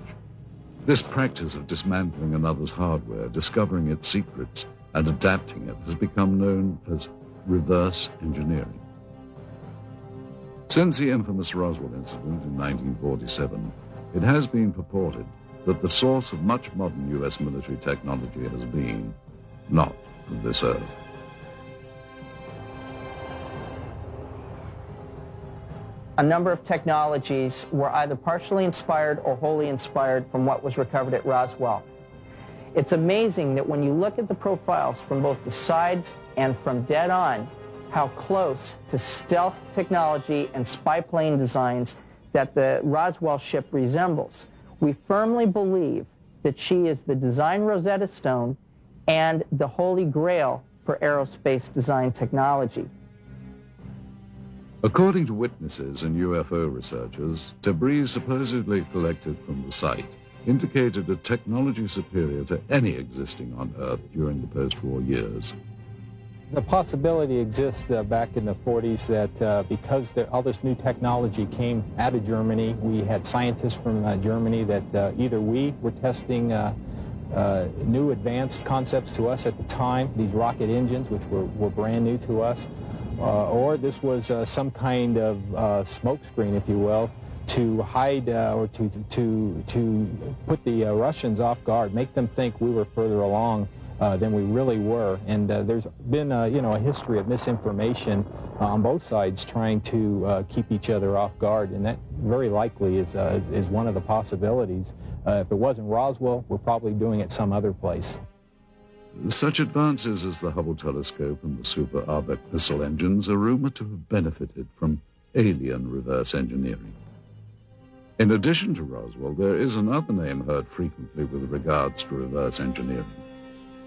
This practice of dismantling another's hardware, discovering its secrets, and adapting it has become known as reverse engineering. Since the infamous Roswell incident in 1947, it has been purported that the source of much modern U.S. military technology has been not of this earth. A number of technologies were either partially inspired or wholly inspired from what was recovered at Roswell. It's amazing that when you look at the profiles from both the sides and from dead on, how close to stealth technology and spy plane designs that the Roswell ship resembles. We firmly believe that she is the design Rosetta Stone and the holy grail for aerospace design technology. According to witnesses and UFO researchers, debris supposedly collected from the site indicated a technology superior to any existing on Earth during the post-war years. The possibility exists back in the 40s that because all this new technology came out of Germany, we had scientists from Germany that either we were testing new advanced concepts to us at the time, these rocket engines, which were brand new to us, or this was some kind of smokescreen, if you will, to hide or to put the Russians off guard, make them think we were further along than we really were. And there's been a history of misinformation on both sides trying to keep each other off guard, and that very likely is one of the possibilities. If it wasn't Roswell, we're probably doing it some other place. Such advances as the Hubble telescope and the Super Arbec missile engines are rumored to have benefited from alien reverse engineering. In addition to Roswell, there is another name heard frequently with regards to reverse engineering.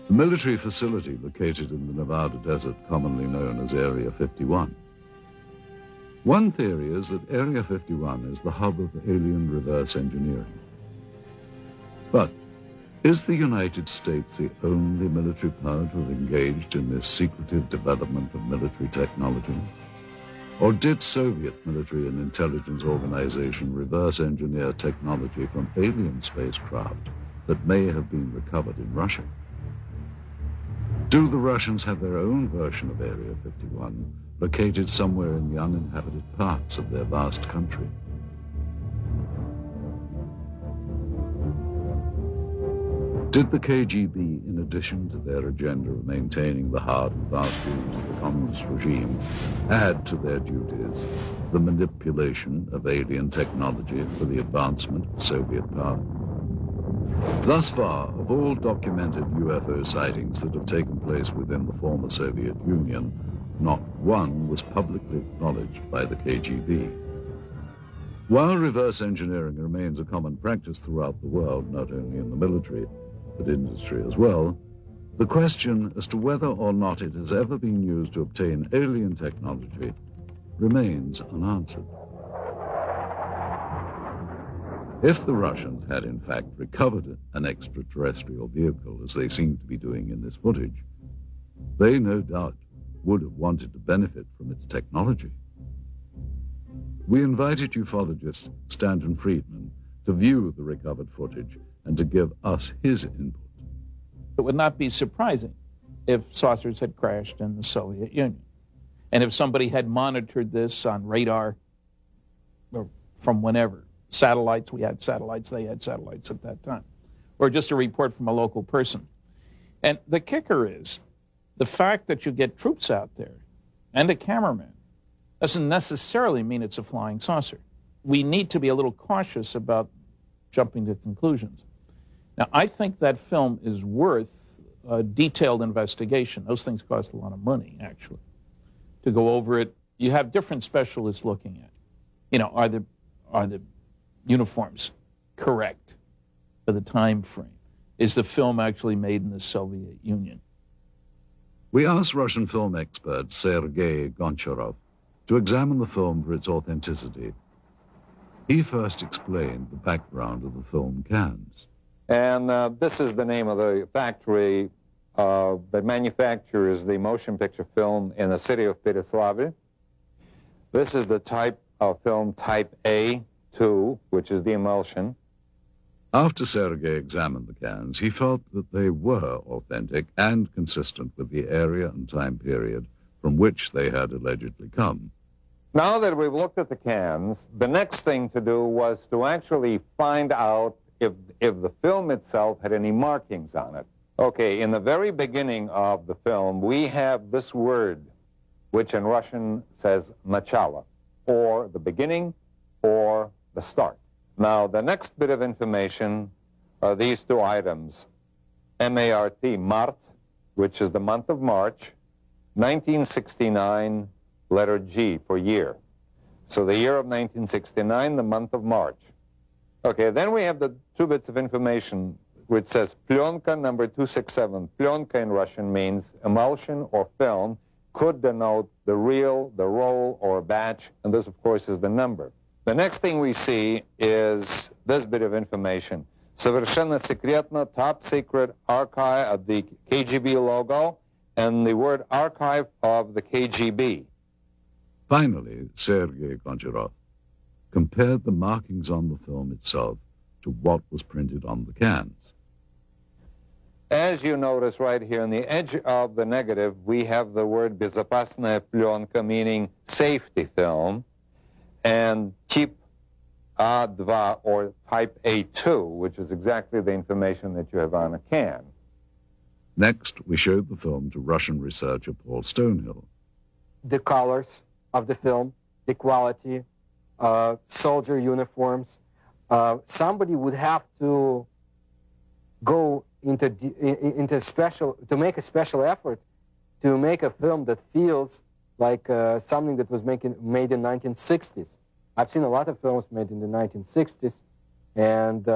The military facility located in the Nevada desert, commonly known as Area 51. One theory is that Area 51 is the hub of alien reverse engineering. But is the United States the only military power to have engaged in this secretive development of military technology? Or did Soviet military and intelligence organization reverse engineer technology from alien spacecraft that may have been recovered in Russia? Do the Russians have their own version of Area 51, located somewhere in the uninhabited parts of their vast country? Did the KGB, in addition to their agenda of maintaining the hard and fast rules of the communist regime, add to their duties the manipulation of alien technology for the advancement of Soviet power? Thus far, of all documented UFO sightings that have taken place within the former Soviet Union, not one was publicly acknowledged by the KGB. While reverse engineering remains a common practice throughout the world, not only in the military, but industry as well, the question as to whether or not it has ever been used to obtain alien technology remains unanswered. If the Russians had in fact recovered an extraterrestrial vehicle, as they seem to be doing in this footage, they no doubt would have wanted to benefit from its technology. We invited ufologist Stanton Friedman to view the recovered footage and to give us his input. It would not be surprising if saucers had crashed in the Soviet Union. And if somebody had monitored this on radar or from whenever, satellites, we had satellites, they had satellites at that time, or just a report from a local person. And the kicker is the fact that you get troops out there and a cameraman doesn't necessarily mean it's a flying saucer. We need to be a little cautious about jumping to conclusions. Now, I think that film is worth a detailed investigation. Those things cost a lot of money, actually, to go over it. You have different specialists looking at it. You know, are the uniforms correct for the time frame? Is the film actually made in the Soviet Union? We asked Russian film expert Sergei Goncharov to examine the film for its authenticity. He first explained the background of the film cans. And this is the name of the factory that manufactures the motion picture film in the city of Pereslavl. This is the type of film type A2, which is the emulsion. After Sergei examined the cans, he felt that they were authentic and consistent with the area and time period from which they had allegedly come. Now that we've looked at the cans, the next thing to do was to actually find out if the film itself had any markings on it. Okay, in the very beginning of the film, we have this word, which in Russian says начало, or the beginning, or the start. Now, the next bit of information are these two items, M-A-R-T, Mart, which is the month of March, 1969, letter G for year. So the year of 1969, the month of March. Okay, then we have the two bits of information which says plyonka number 267. Plyonka in Russian means emulsion or film, could denote the reel, the roll, or batch, and this, of course, is the number. The next thing we see is this bit of information. Совершенно секретно, top secret archive of the KGB logo and the word archive of the KGB. Finally, Sergei Goncharov compared the markings on the film itself to what was printed on the cans. As you notice right here on the edge of the negative, we have the word безопасная пленка, meaning safety film, and type A2 or type A2, which is exactly the information that you have on a can. Next, we showed the film to Russian researcher Paul Stonehill. The colors of the film, the quality, soldier uniforms. Somebody would have to go into special, to make a special effort to make a film that feels like something that was made in 1960s. I've seen a lot of films made in the 1960s, and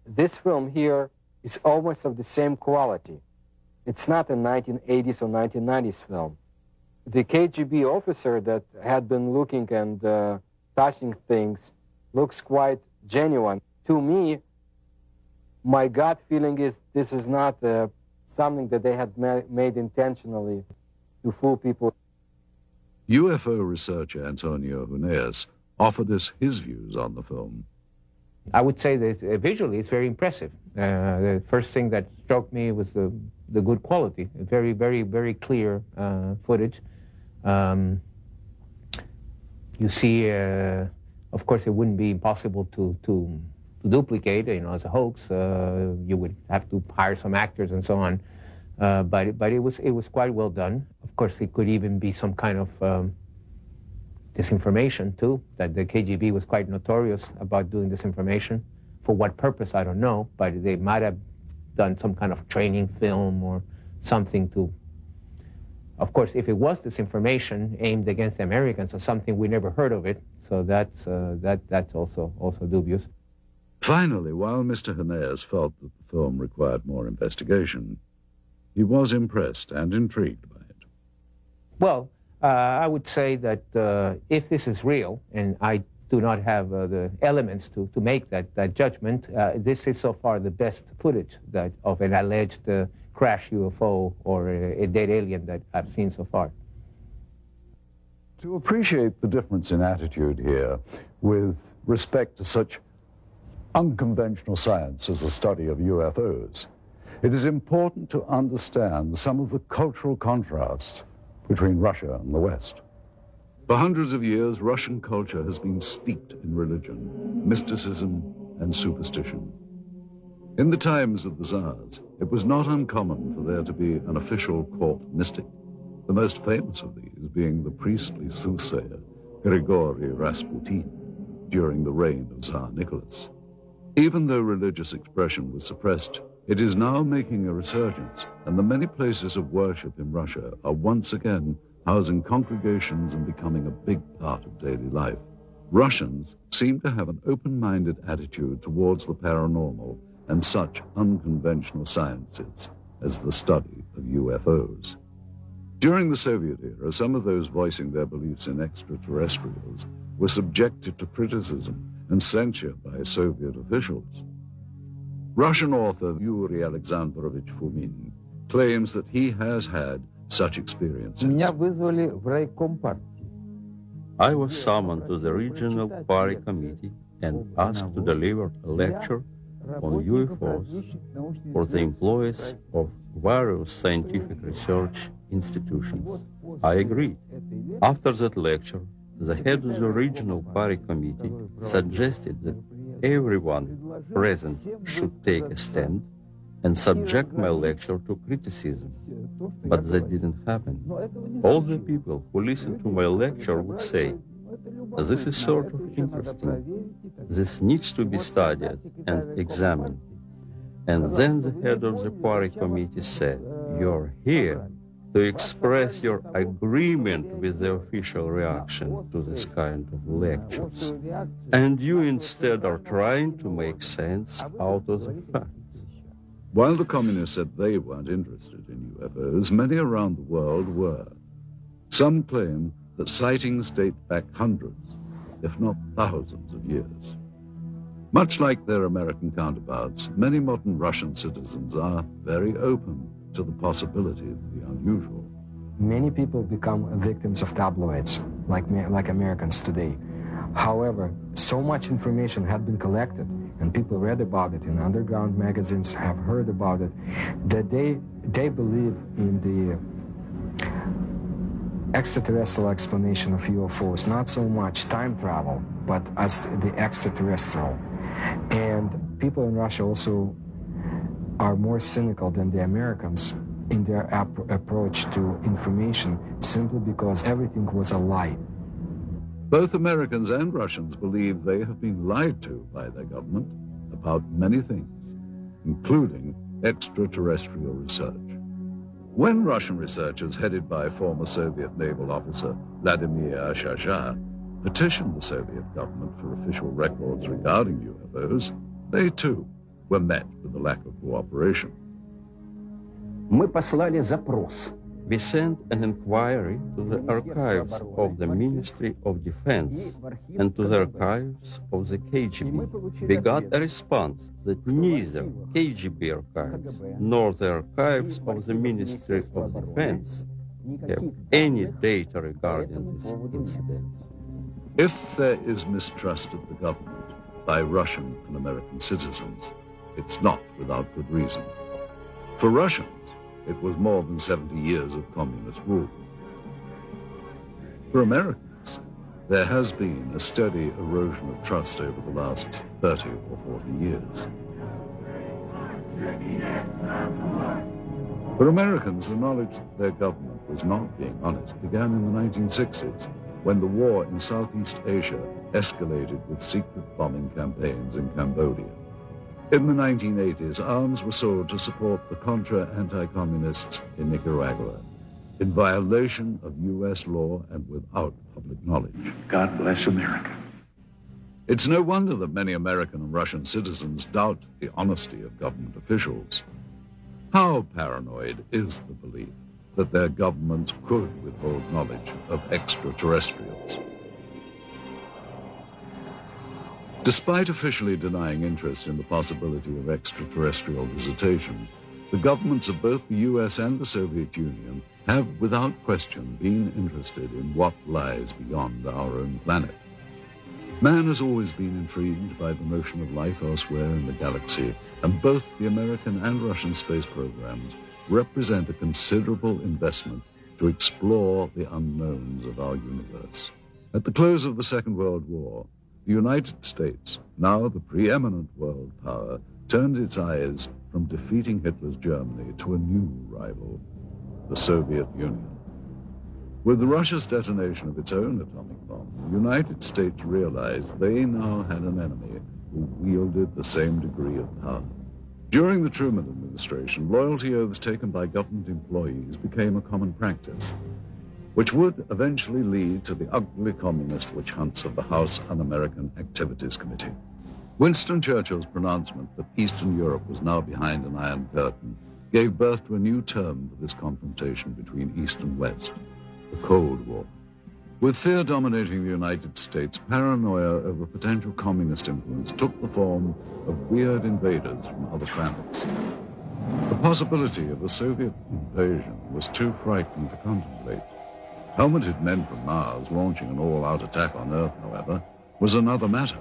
this film here is almost of the same quality. It's not a 1980s or 1990s film. The KGB officer that had been looking and touching things looks quite genuine. To me, my gut feeling is this is not something that they had made intentionally to fool people. UFO researcher Antonio Huneeus offered us his views on the film. I would say that visually it's very impressive. The first thing that struck me was the good quality, very, very, very clear footage. You see, of course, it wouldn't be impossible to duplicate, as a hoax. You would have to hire some actors and so on. But it was quite well done. Of course, it could even be some kind of disinformation too, that the KGB was quite notorious about doing disinformation. For what purpose, I don't know, but they might have done some kind of training film or something to, of course, if it was disinformation aimed against the Americans or something, we never heard of it, so that's also dubious. Finally, while Mr. Huneeus felt that the film required more investigation, he was impressed and intrigued by it. Well, I would say that if this is real, and I do not have the elements to make that judgment, this is so far the best footage of an alleged crash UFO or a dead alien that I've seen so far. To appreciate the difference in attitude here with respect to such unconventional science as the study of UFOs, it is important to understand some of the cultural contrasts between Russia and the West. For hundreds of years, Russian culture has been steeped in religion, mysticism, and superstition. In the times of the Tsars, it was not uncommon for there to be an official court mystic, the most famous of these being the priestly soothsayer Grigory Rasputin during the reign of Tsar Nicholas. Even though religious expression was suppressed, it is now making a resurgence, and the many places of worship in Russia are once again housing congregations and becoming a big part of daily life. Russians seem to have an open-minded attitude towards the paranormal and such unconventional sciences as the study of UFOs. During the Soviet era, some of those voicing their beliefs in extraterrestrials were subjected to criticism and censure by Soviet officials. Russian author Yuri Alexandrovich Fomin claims that he has had such experiences. I was summoned to the regional party committee and asked to deliver a lecture on UFOs for the employees of various scientific research institutions. I agreed. After that lecture, the head of the regional party committee suggested that everyone present should take a stand and subject my lecture to criticism. But that didn't happen. All the people who listened to my lecture would say, "This is sort of interesting. This needs to be studied and examined." And then the head of the party committee said, "You're here to express your agreement with the official reaction to this kind of lectures. And you instead are trying to make sense out of the facts." While the communists said they weren't interested in UFOs, many around the world were. Some claim that sightings date back hundreds, if not thousands of years. Much like their American counterparts, many modern Russian citizens are very open to the possibility of the unusual. Many people become victims of tabloids, like Americans today. However, so much information had been collected, and people read about it in underground magazines, have heard about it, that they believe in the extraterrestrial explanation of UFOs, not so much time travel, but as the extraterrestrial. And people in Russia also are more cynical than the Americans in their approach to information, simply because everything was a lie. Both Americans and Russians believe they have been lied to by their government about many things, including extraterrestrial research. When Russian researchers headed by former Soviet naval officer Vladimir Shasha petitioned the Soviet government for official records regarding UFOs, they too were met with a lack of cooperation. We sent an inquiry to the archives of the Ministry of Defense and to the archives of the KGB. We got a response that neither KGB archives nor the archives of the Ministry of Defense have any data regarding this incident. If there is mistrust of the government by Russian and American citizens, it's not without good reason. For Russians, it was more than 70 years of communist rule. For Americans, there has been a steady erosion of trust over the last 30 or 40 years. For Americans, the knowledge that their government was not being honest began in the 1960s, when the war in Southeast Asia escalated with secret bombing campaigns in Cambodia. In the 1980s, arms were sold to support the Contra anti-communists in Nicaragua, in violation of U.S. law and without public knowledge. God bless America. It's no wonder that many American and Russian citizens doubt the honesty of government officials. How paranoid is the belief that their governments could withhold knowledge of extraterrestrials? Despite officially denying interest in the possibility of extraterrestrial visitation, the governments of both the US and the Soviet Union have, without question, been interested in what lies beyond our own planet. Man has always been intrigued by the notion of life elsewhere in the galaxy, and both the American and Russian space programs represent a considerable investment to explore the unknowns of our universe. At the close of the Second World War, the United States, now the preeminent world power, turned its eyes from defeating Hitler's Germany to a new rival, the Soviet Union. With Russia's detonation of its own atomic bomb, the United States realized they now had an enemy who wielded the same degree of power. During the Truman administration, loyalty oaths taken by government employees became a common practice, which would eventually lead to the ugly communist witch hunts of the House Un-American Activities Committee. Winston Churchill's pronouncement that Eastern Europe was now behind an Iron Curtain gave birth to a new term for this confrontation between East and West, the Cold War. With fear dominating the United States, paranoia over potential communist influence took the form of weird invaders from other planets. The possibility of a Soviet invasion was too frightening to contemplate. Helmeted men from Mars launching an all-out attack on Earth, however, was another matter.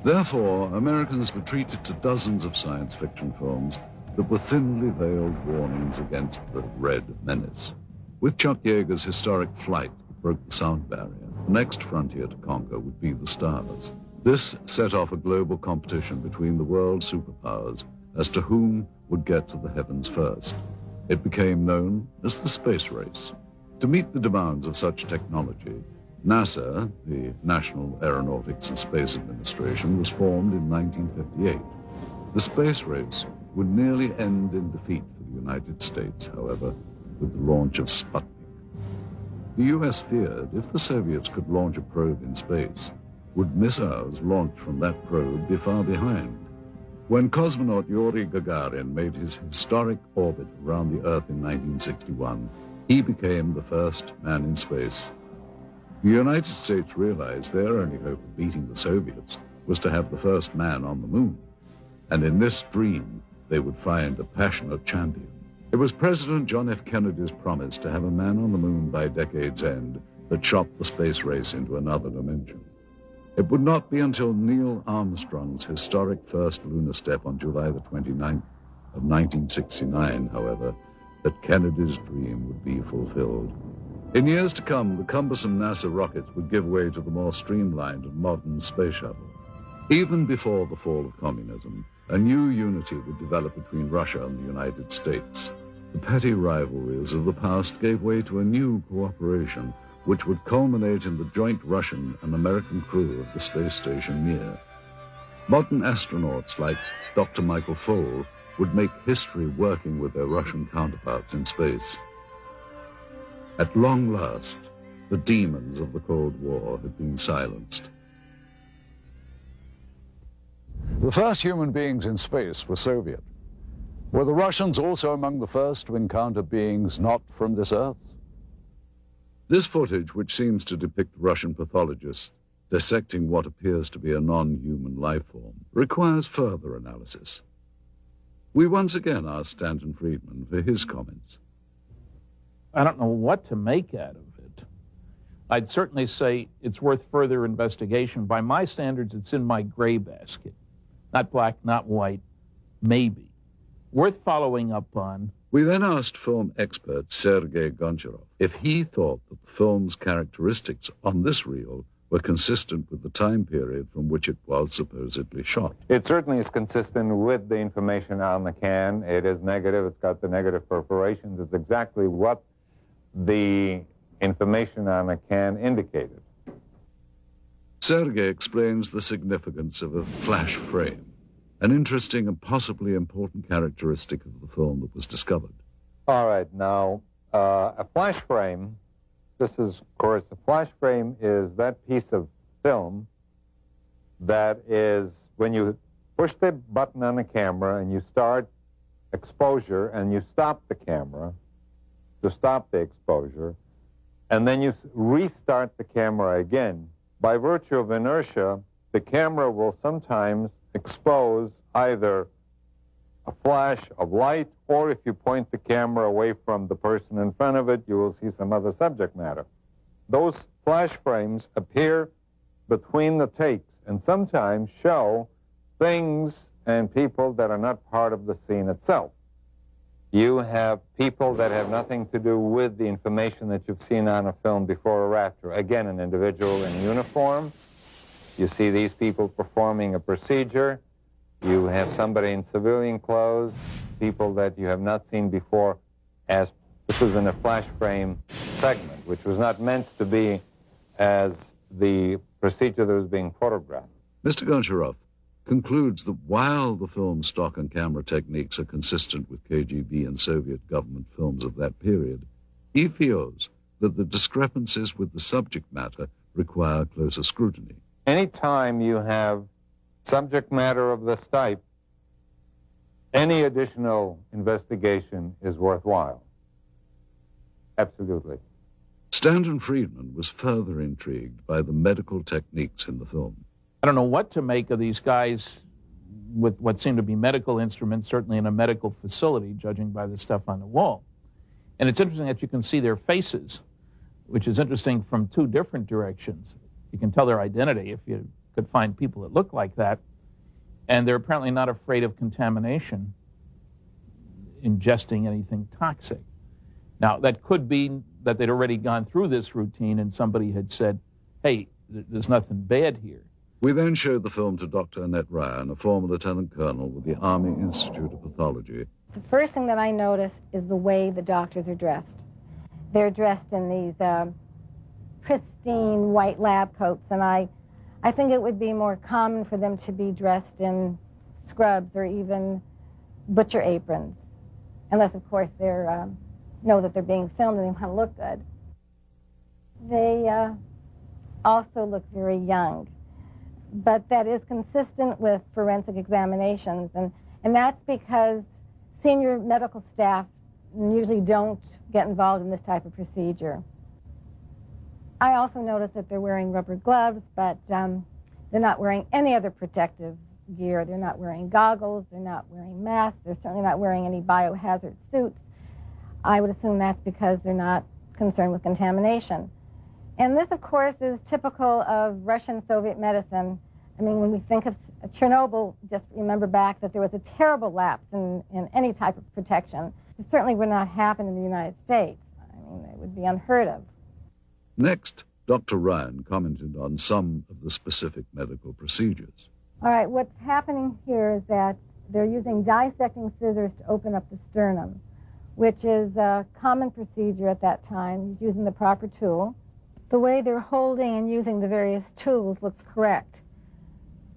Therefore, Americans retreated to dozens of science fiction films that were thinly veiled warnings against the Red Menace. With Chuck Yeager's historic Flight that broke the sound barrier, the next frontier to conquer would be the stars. This set off a global competition between the world superpowers as to whom would get to the heavens first. It became known as the space race. To meet the demands of such technology, NASA, the National Aeronautics and Space Administration, was formed in 1958. The space race would nearly end in defeat for the United States, however, with the launch of Sputnik. The U.S. feared if the Soviets could launch a probe in space, would missiles launched from that probe be far behind? When cosmonaut Yuri Gagarin made his historic orbit around the Earth in 1961, he became the first man in space. The United States realized their only hope of beating the Soviets was to have the first man on the moon. And in this dream, they would find a passionate champion. It was President John F. Kennedy's promise to have a man on the moon by decade's end that shot the space race into another dimension. It would not be until Neil Armstrong's historic first lunar step on July the 29th of 1969, however, that Kennedy's dream would be fulfilled. In years to come, the cumbersome NASA rockets would give way to the more streamlined and modern space shuttle. Even before the fall of communism, a new unity would develop between Russia and the United States. The petty rivalries of the past gave way to a new cooperation which would culminate in the joint Russian and American crew of the space station Mir. Modern astronauts like Dr. Michael Foale would make history working with their Russian counterparts in space. At long last, the demons of the Cold War had been silenced. The first human beings in space were Soviet. Were the Russians also among the first to encounter beings not from this Earth? This footage, which seems to depict Russian pathologists dissecting what appears to be a non-human life form, requires further analysis. We once again asked Stanton Friedman for his comments. I don't know what to make out of it. I'd certainly say it's worth further investigation. By my standards, it's in my gray basket. Not black, not white, maybe. Worth following up on. We then asked film expert Sergei Goncharov if he thought that the film's characteristics on this reel were consistent with the time period from which it was supposedly shot. It certainly is consistent with the information on the can. It is negative. It's got the negative perforations. It's exactly what the information on the can indicated. Sergei explains the significance of a flash frame, an interesting and possibly important characteristic of the film that was discovered. All right, now, a flash frame, this is, of course, a flash frame is that piece of film that is, when you push the button on the camera and you start exposure and you stop the camera to stop the exposure, and then you restart the camera again. By virtue of inertia, the camera will sometimes expose either a flash of light, or if you point the camera away from the person in front of it, you will see some other subject matter. Those flash frames appear between the takes and sometimes show things and people that are not part of the scene itself. You have people that have nothing to do with the information that you've seen on a film before or after. Again, an individual in uniform. You see these people performing a procedure. You have somebody in civilian clothes, people that you have not seen before, as this is in a flash frame segment, which was not meant to be as the procedure that was being photographed. Mr. Goncharov concludes that while the film's stock and camera techniques are consistent with KGB and Soviet government films of that period, he feels that the discrepancies with the subject matter require closer scrutiny. Anytime you have subject matter of this type, any additional investigation is worthwhile. Absolutely. Stanton Friedman was further intrigued by the medical techniques in the film. I don't know what to make of these guys with what seem to be medical instruments, certainly in a medical facility, judging by the stuff on the wall. And it's interesting that you can see their faces, which is interesting from two different directions. You can tell their identity if you could find people that look like that. And they're apparently not afraid of contamination, ingesting anything toxic. Now, that could be that they'd already gone through this routine and somebody had said, hey, there's nothing bad here. We then showed the film to Dr. Annette Ryan, a former lieutenant colonel with the Army Institute of Pathology. The first thing that I notice is the way the doctors are dressed. They're dressed in these pristine white lab coats, and I think it would be more common for them to be dressed in scrubs or even butcher aprons, unless, of course, they know that they're being filmed and they want to look good. They also look very young. but that is consistent with forensic examinations, and that's because senior medical staff usually don't get involved in this type of procedure. I also noticed that they're wearing rubber gloves, but they're not wearing any other protective gear. They're not wearing goggles, they're not wearing masks, they're certainly not wearing any biohazard suits. I would assume that's because they're not concerned with contamination. And this, of course, is typical of Russian-Soviet medicine. I mean, when we think of Chernobyl, just remember back that there was a terrible lapse in any type of protection. It certainly would not happen in the United States. I mean, it would be unheard of. Next, Dr. Ryan commented on some of the specific medical procedures. All right, what's happening here is that they're using dissecting scissors to open up the sternum, which is a common procedure at that time. He's using the proper tool. The way they're holding and using the various tools looks correct,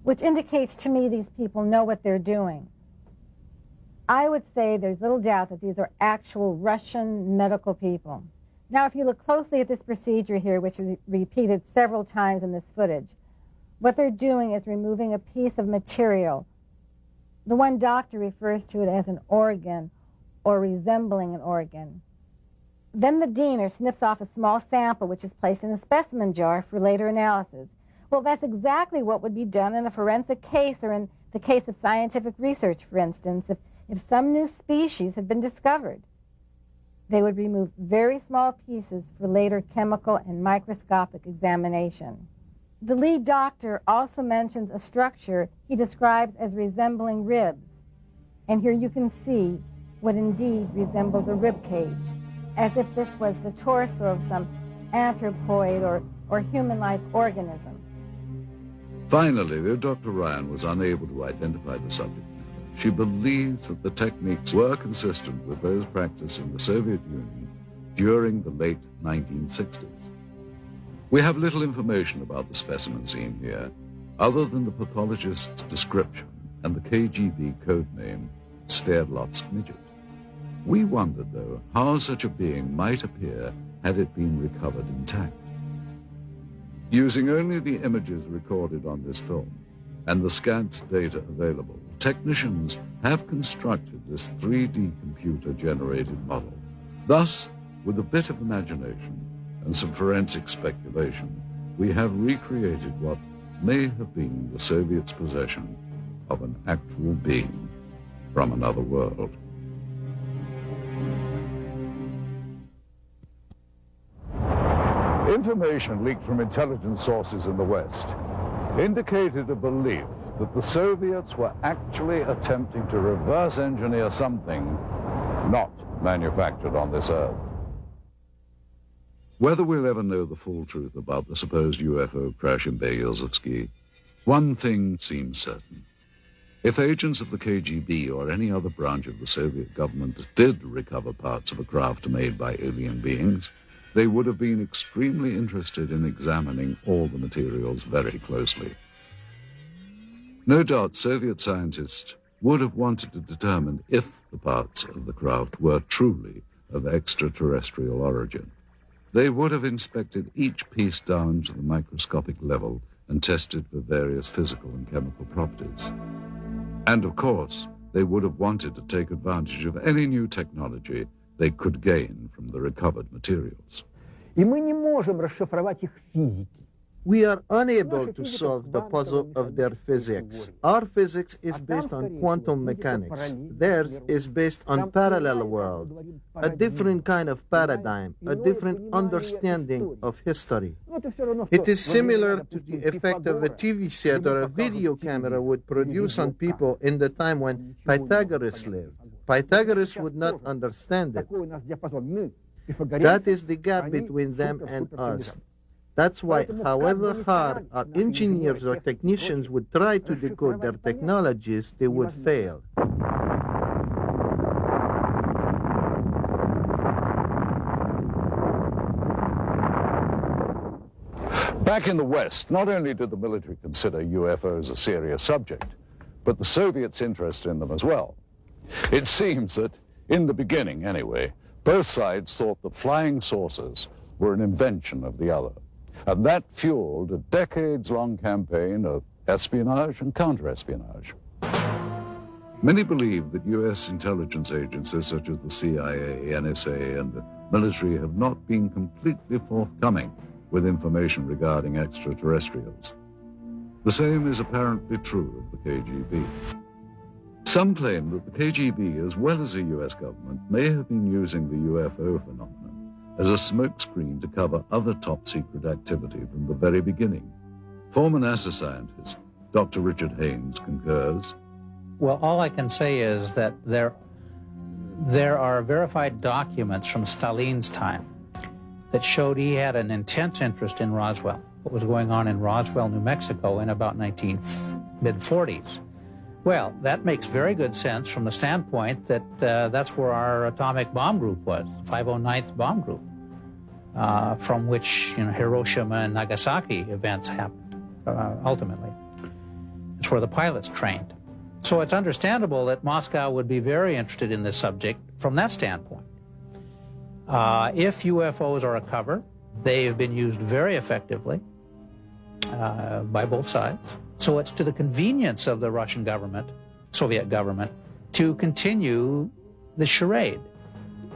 which indicates to me these people know what they're doing. I would say there's little doubt that these are actual Russian medical people. Now, if you look closely at this procedure here, which is repeated several times in this footage, what they're doing is removing a piece of material. The one doctor refers to it as an organ or resembling an organ. Then the diener snips off a small sample which is placed in a specimen jar for later analysis. Well, that's exactly what would be done in a forensic case or in the case of scientific research, for instance. If some new species had been discovered, they would remove very small pieces for later chemical and microscopic examination. The lead doctor also mentions a structure he describes as resembling ribs. And here you can see what indeed resembles a rib cage, as if this was the torso of some anthropoid or human-like organism. Finally, though Dr. Ryan was unable to identify the subject matter, she believes that the techniques were consistent with those practiced in the Soviet Union during the late 1960s. We have little information about the specimen seen here, other than the pathologist's description and the KGB code name, Sverdlovsk midget. We wondered, though, how such a being might appear had it been recovered intact. Using only the images recorded on this film and the scant data available, technicians have constructed this 3D computer-generated model. Thus, with a bit of imagination and some forensic speculation, we have recreated what may have been the Soviets' possession of an actual being from another world. Information leaked from intelligence sources in the West indicated a belief that the Soviets were actually attempting to reverse engineer something not manufactured on this Earth. Whether we'll ever know the full truth about the supposed UFO crash in Berezovsky, one thing seems certain. If agents of the KGB or any other branch of the Soviet government did recover parts of a craft made by alien beings, they would have been extremely interested in examining all the materials very closely. No doubt Soviet scientists would have wanted to determine if the parts of the craft were truly of extraterrestrial origin. They would have inspected each piece down to the microscopic level and tested for various physical and chemical properties. And of course, they would have wanted to take advantage of any new technology they could gain from the recovered materials. И мы не можем расшифровать их физики. We are unable to solve the puzzle of their physics. Our physics is based on quantum mechanics. Theirs is based on parallel worlds, a different kind of paradigm, a different understanding of history. It is similar to the effect of a TV set or a video camera would produce on people in the time when Pythagoras lived. Pythagoras would not understand it. That is the gap between them and us. That's why, however hard our engineers or technicians would try to decode their technologies, they would fail. Back in the West, not only did the military consider UFOs a serious subject, but the Soviets' interest in them as well. It seems that, in the beginning anyway, both sides thought that flying saucers were an invention of the other. And that fueled a decades-long campaign of espionage and counterespionage. Many believe that U.S. intelligence agencies such as the CIA, NSA, and the military have not been completely forthcoming with information regarding extraterrestrials. The same is apparently true of the KGB. Some claim that the KGB, as well as the U.S. government, may have been using the UFO phenomenon as a smokescreen to cover other top-secret activity from the very beginning. Former NASA scientist Dr. Richard Haynes concurs. Well, all I can say is that there are verified documents from Stalin's time that showed he had an intense interest in Roswell, what was going on in Roswell, New Mexico in about mid-40s. Well, that makes very good sense from the standpoint that that's where our atomic bomb group was, the 509th Bomb Group, from which Hiroshima and Nagasaki events happened, ultimately. It's where the pilots trained. So it's understandable that Moscow would be very interested in this subject from that standpoint. If UFOs are a cover, they have been used very effectively by both sides. So it's to the convenience of the Russian government, Soviet government, to continue the charade.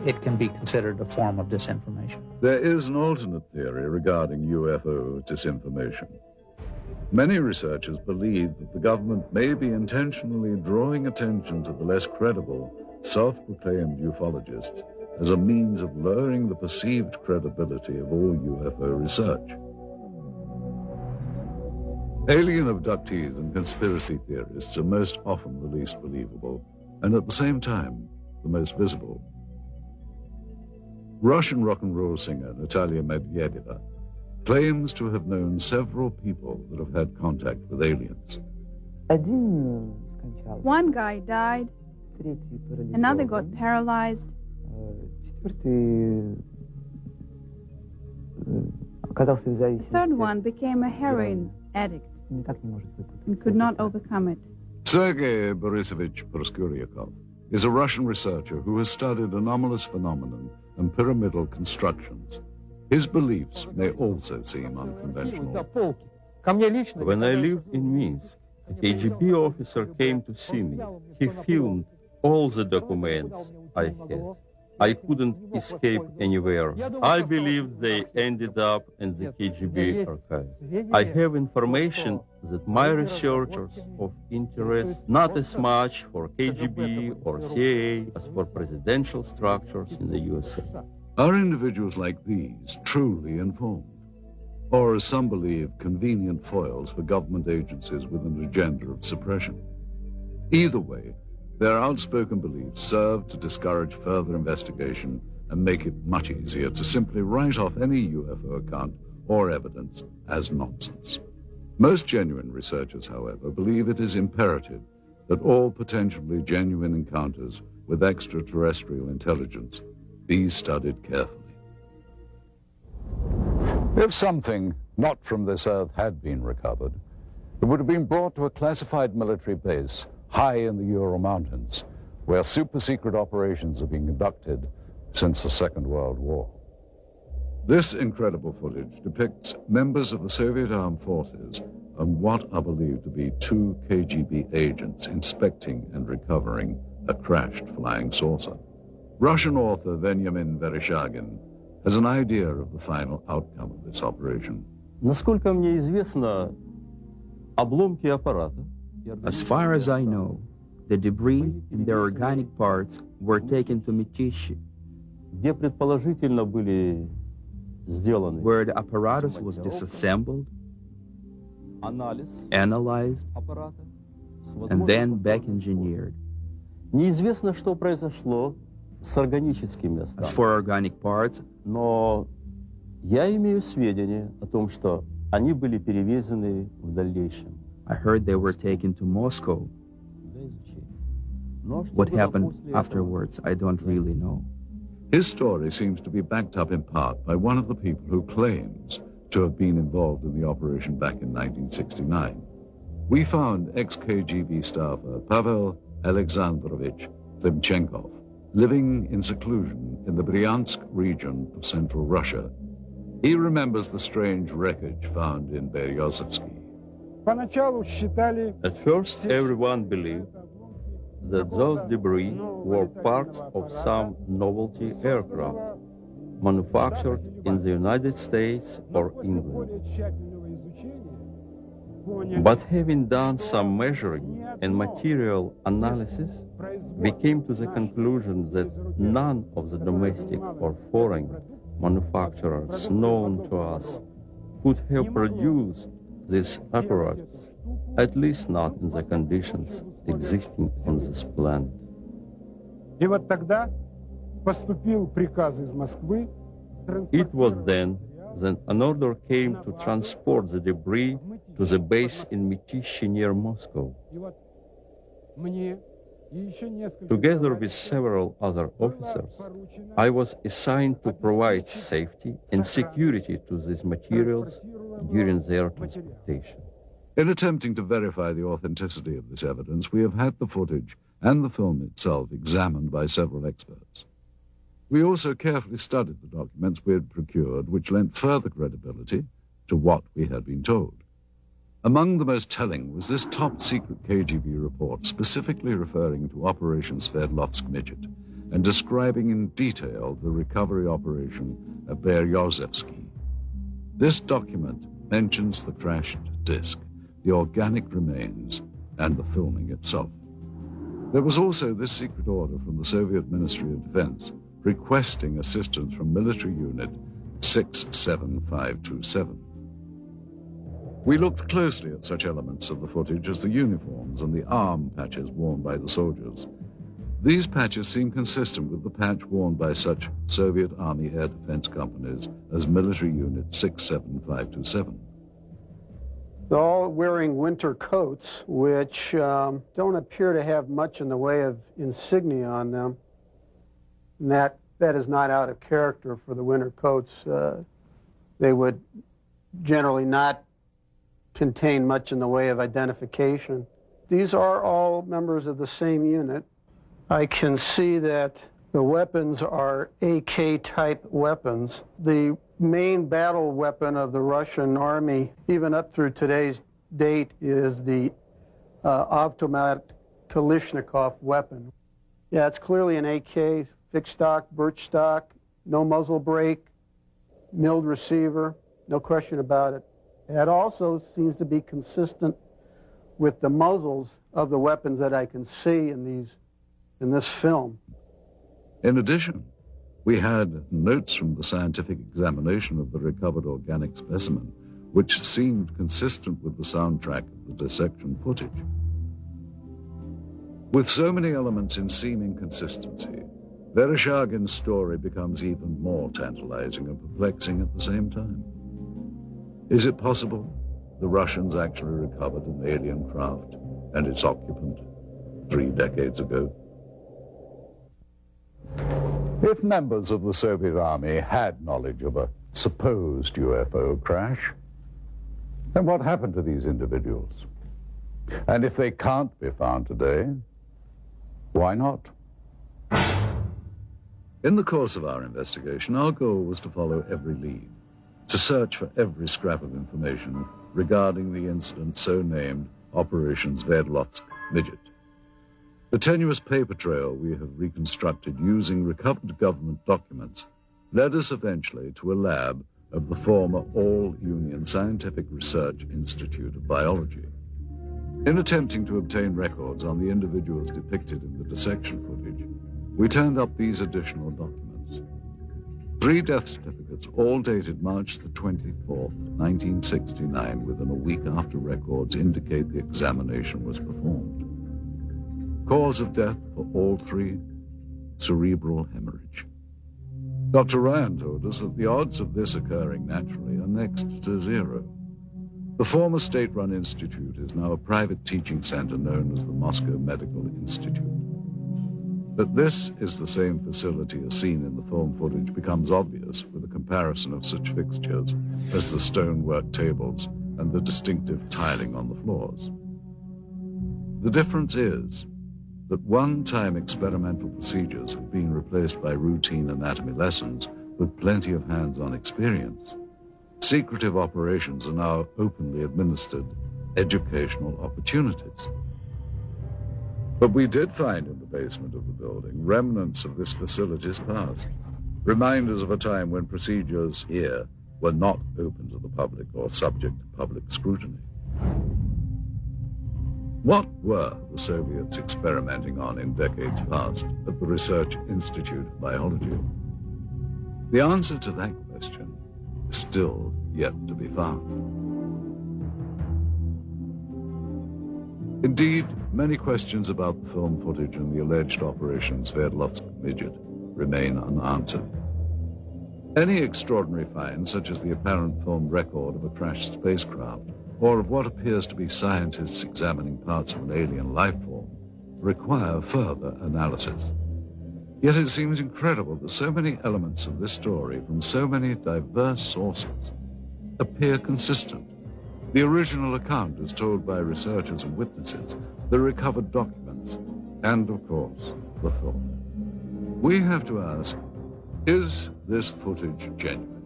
It can be considered a form of disinformation. There is an alternate theory regarding UFO disinformation. Many researchers believe that the government may be intentionally drawing attention to the less credible, self-proclaimed ufologists as a means of lowering the perceived credibility of all UFO research. Alien abductees and conspiracy theorists are most often the least believable, and at the same time, the most visible. Russian rock and roll singer Natalia Medvedeva claims to have known several people that have had contact with aliens. One guy died, another got paralyzed, the third one became a heroin addict and could not overcome it. Sergei Borisovich Proskuryakov is a Russian researcher who has studied anomalous phenomenon and pyramidal constructions. His beliefs may also seem unconventional. When I lived in Minsk, a KGB officer came to see me. He filmed all the documents I had. I couldn't escape anywhere. I believe they ended up in the KGB archive. I have information that my researchers of interest not as much for KGB or CIA as for presidential structures in the USA. Are individuals like these truly informed? Or, as some believe, convenient foils for government agencies with an agenda of suppression? Either way, their outspoken beliefs serve to discourage further investigation and make it much easier to simply write off any UFO account or evidence as nonsense. Most genuine researchers, however, believe it is imperative that all potentially genuine encounters with extraterrestrial intelligence be studied carefully. If something not from this earth had been recovered, it would have been brought to a classified military base high in the Ural Mountains, where super-secret operations have been conducted since the Second World War. This incredible footage depicts members of the Soviet armed forces and what are believed to be 2 KGB agents inspecting and recovering a crashed flying saucer. Russian author Veniamin Vereshchagin has an idea of the final outcome of this operation. Насколько мне известно, обломки аппарата. As far as I know, the debris and their organic parts were taken to Mytishi, где предположительно были сделаны, where the apparatus was disassembled, analyzed, and then back-engineered. Неизвестно, что произошло с органическими остатками. As for organic parts, но я имею сведения о том, что они были перевезены в дальнейшем. I heard they were taken to Moscow. What happened afterwards, I don't really know. His story seems to be backed up in part by one of the people who claims to have been involved in the operation back in 1969. We found ex-KGB staffer Pavel Alexandrovich Klimchenkov living in seclusion in the Bryansk region of central Russia. He remembers the strange wreckage found in Beryozovsky. At first, everyone believed that those debris were parts of some novelty aircraft manufactured in the United States or England. But having done some measuring and material analysis, we came to the conclusion that none of the domestic or foreign manufacturers known to us could have produced this apparatus, at least not in the conditions existing on this planet. It was then that an order came to transport the debris to the base in Mytishi near Moscow. Together with several other officers, I was assigned to provide safety and security to these materials during their transportation. In attempting to verify the authenticity of this evidence, we have had the footage and the film itself examined by several experts. We also carefully studied the documents we had procured, which lent further credibility to what we had been told. Among the most telling was this top-secret KGB report specifically referring to Operation Sverdlovsk Midget and describing in detail the recovery operation at Beryozevsky. This document mentions the crashed disc, the organic remains, and the filming itself. There was also this secret order from the Soviet Ministry of Defense requesting assistance from military unit 67527. We looked closely at such elements of the footage as the uniforms and the arm patches worn by the soldiers. These patches seem consistent with the patch worn by such Soviet Army air defense companies as military unit 67527. They're all wearing winter coats, which don't appear to have much in the way of insignia on them. And that is not out of character for the winter coats. They would generally not contain much in the way of identification. These are all members of the same unit. I can see that the weapons are AK-type weapons. The main battle weapon of the Russian army, even up through today's date, is the automatic Kalashnikov weapon. Yeah, it's clearly an AK, fixed stock, birch stock, no muzzle brake, milled receiver, no question about it. That also seems to be consistent with the muzzles of the weapons that I can see in this film. In addition, we had notes from the scientific examination of the recovered organic specimen, which seemed consistent with the soundtrack of the dissection footage. With so many elements in seeming consistency, Vereshchagin's story becomes even more tantalizing and perplexing at the same time. Is it possible the Russians actually recovered an alien craft and its occupant 3 decades ago? If members of the Soviet Army had knowledge of a supposed UFO crash, then what happened to these individuals? And if they can't be found today, why not? In the course of our investigation, our goal was to follow every lead, to search for every scrap of information regarding the incident so named Operation Sverdlovsk Midget. The tenuous paper trail we have reconstructed using recovered government documents led us eventually to a lab of the former All-Union Scientific Research Institute of Biology. In attempting to obtain records on the individuals depicted in the dissection footage, we turned up these additional documents. 3 death certificates, all dated March the 24th, 1969, within a week after records indicate the examination was performed. Cause of death for all 3, cerebral hemorrhage. Dr. Ryan told us that the odds of this occurring naturally are next to 0. The former state-run institute is now a private teaching center known as the Moscow Medical Institute. That this is the same facility as seen in the film footage becomes obvious with a comparison of such fixtures as the stonework tables and the distinctive tiling on the floors. The difference is that one-time experimental procedures have been replaced by routine anatomy lessons with plenty of hands-on experience. Secretive operations are now openly administered educational opportunities. But we did find in the basement of the building remnants of this facility's past, reminders of a time when procedures here were not open to the public or subject to public scrutiny. What were the Soviets experimenting on in decades past at the Research Institute of Biology? The answer to that question is still yet to be found. Indeed, many questions about the film footage and the alleged Operation Sverdlovsk Midget remain unanswered. Any extraordinary find, such as the apparent filmed record of a crashed spacecraft, or of what appears to be scientists examining parts of an alien life form, require further analysis. Yet it seems incredible that so many elements of this story from so many diverse sources appear consistent. The original account as told by researchers and witnesses, the recovered documents, and of course, the film. We have to ask, is this footage genuine?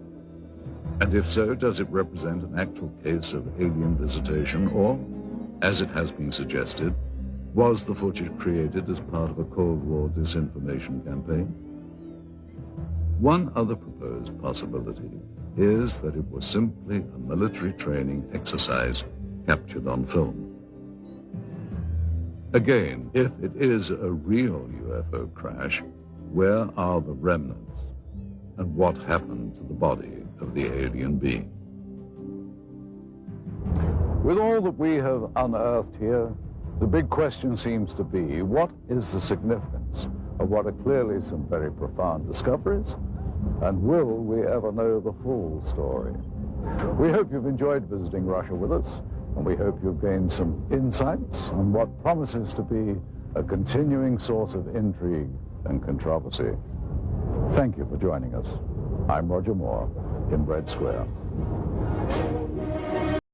And if so, does it represent an actual case of alien visitation, or, as it has been suggested, was the footage created as part of a Cold War disinformation campaign? One other proposed possibility is that it was simply a military training exercise captured on film. Again, if it is a real UFO crash, where are the remnants, and what happened to the body of the alien being? With all that we have unearthed here, the big question seems to be, what is the significance of what are clearly some very profound discoveries? And will we ever know the full story? We hope you've enjoyed visiting Russia with us, and we hope you've gained some insights on what promises to be a continuing source of intrigue and controversy. Thank you for joining us. I'm Roger Moore in Red Square.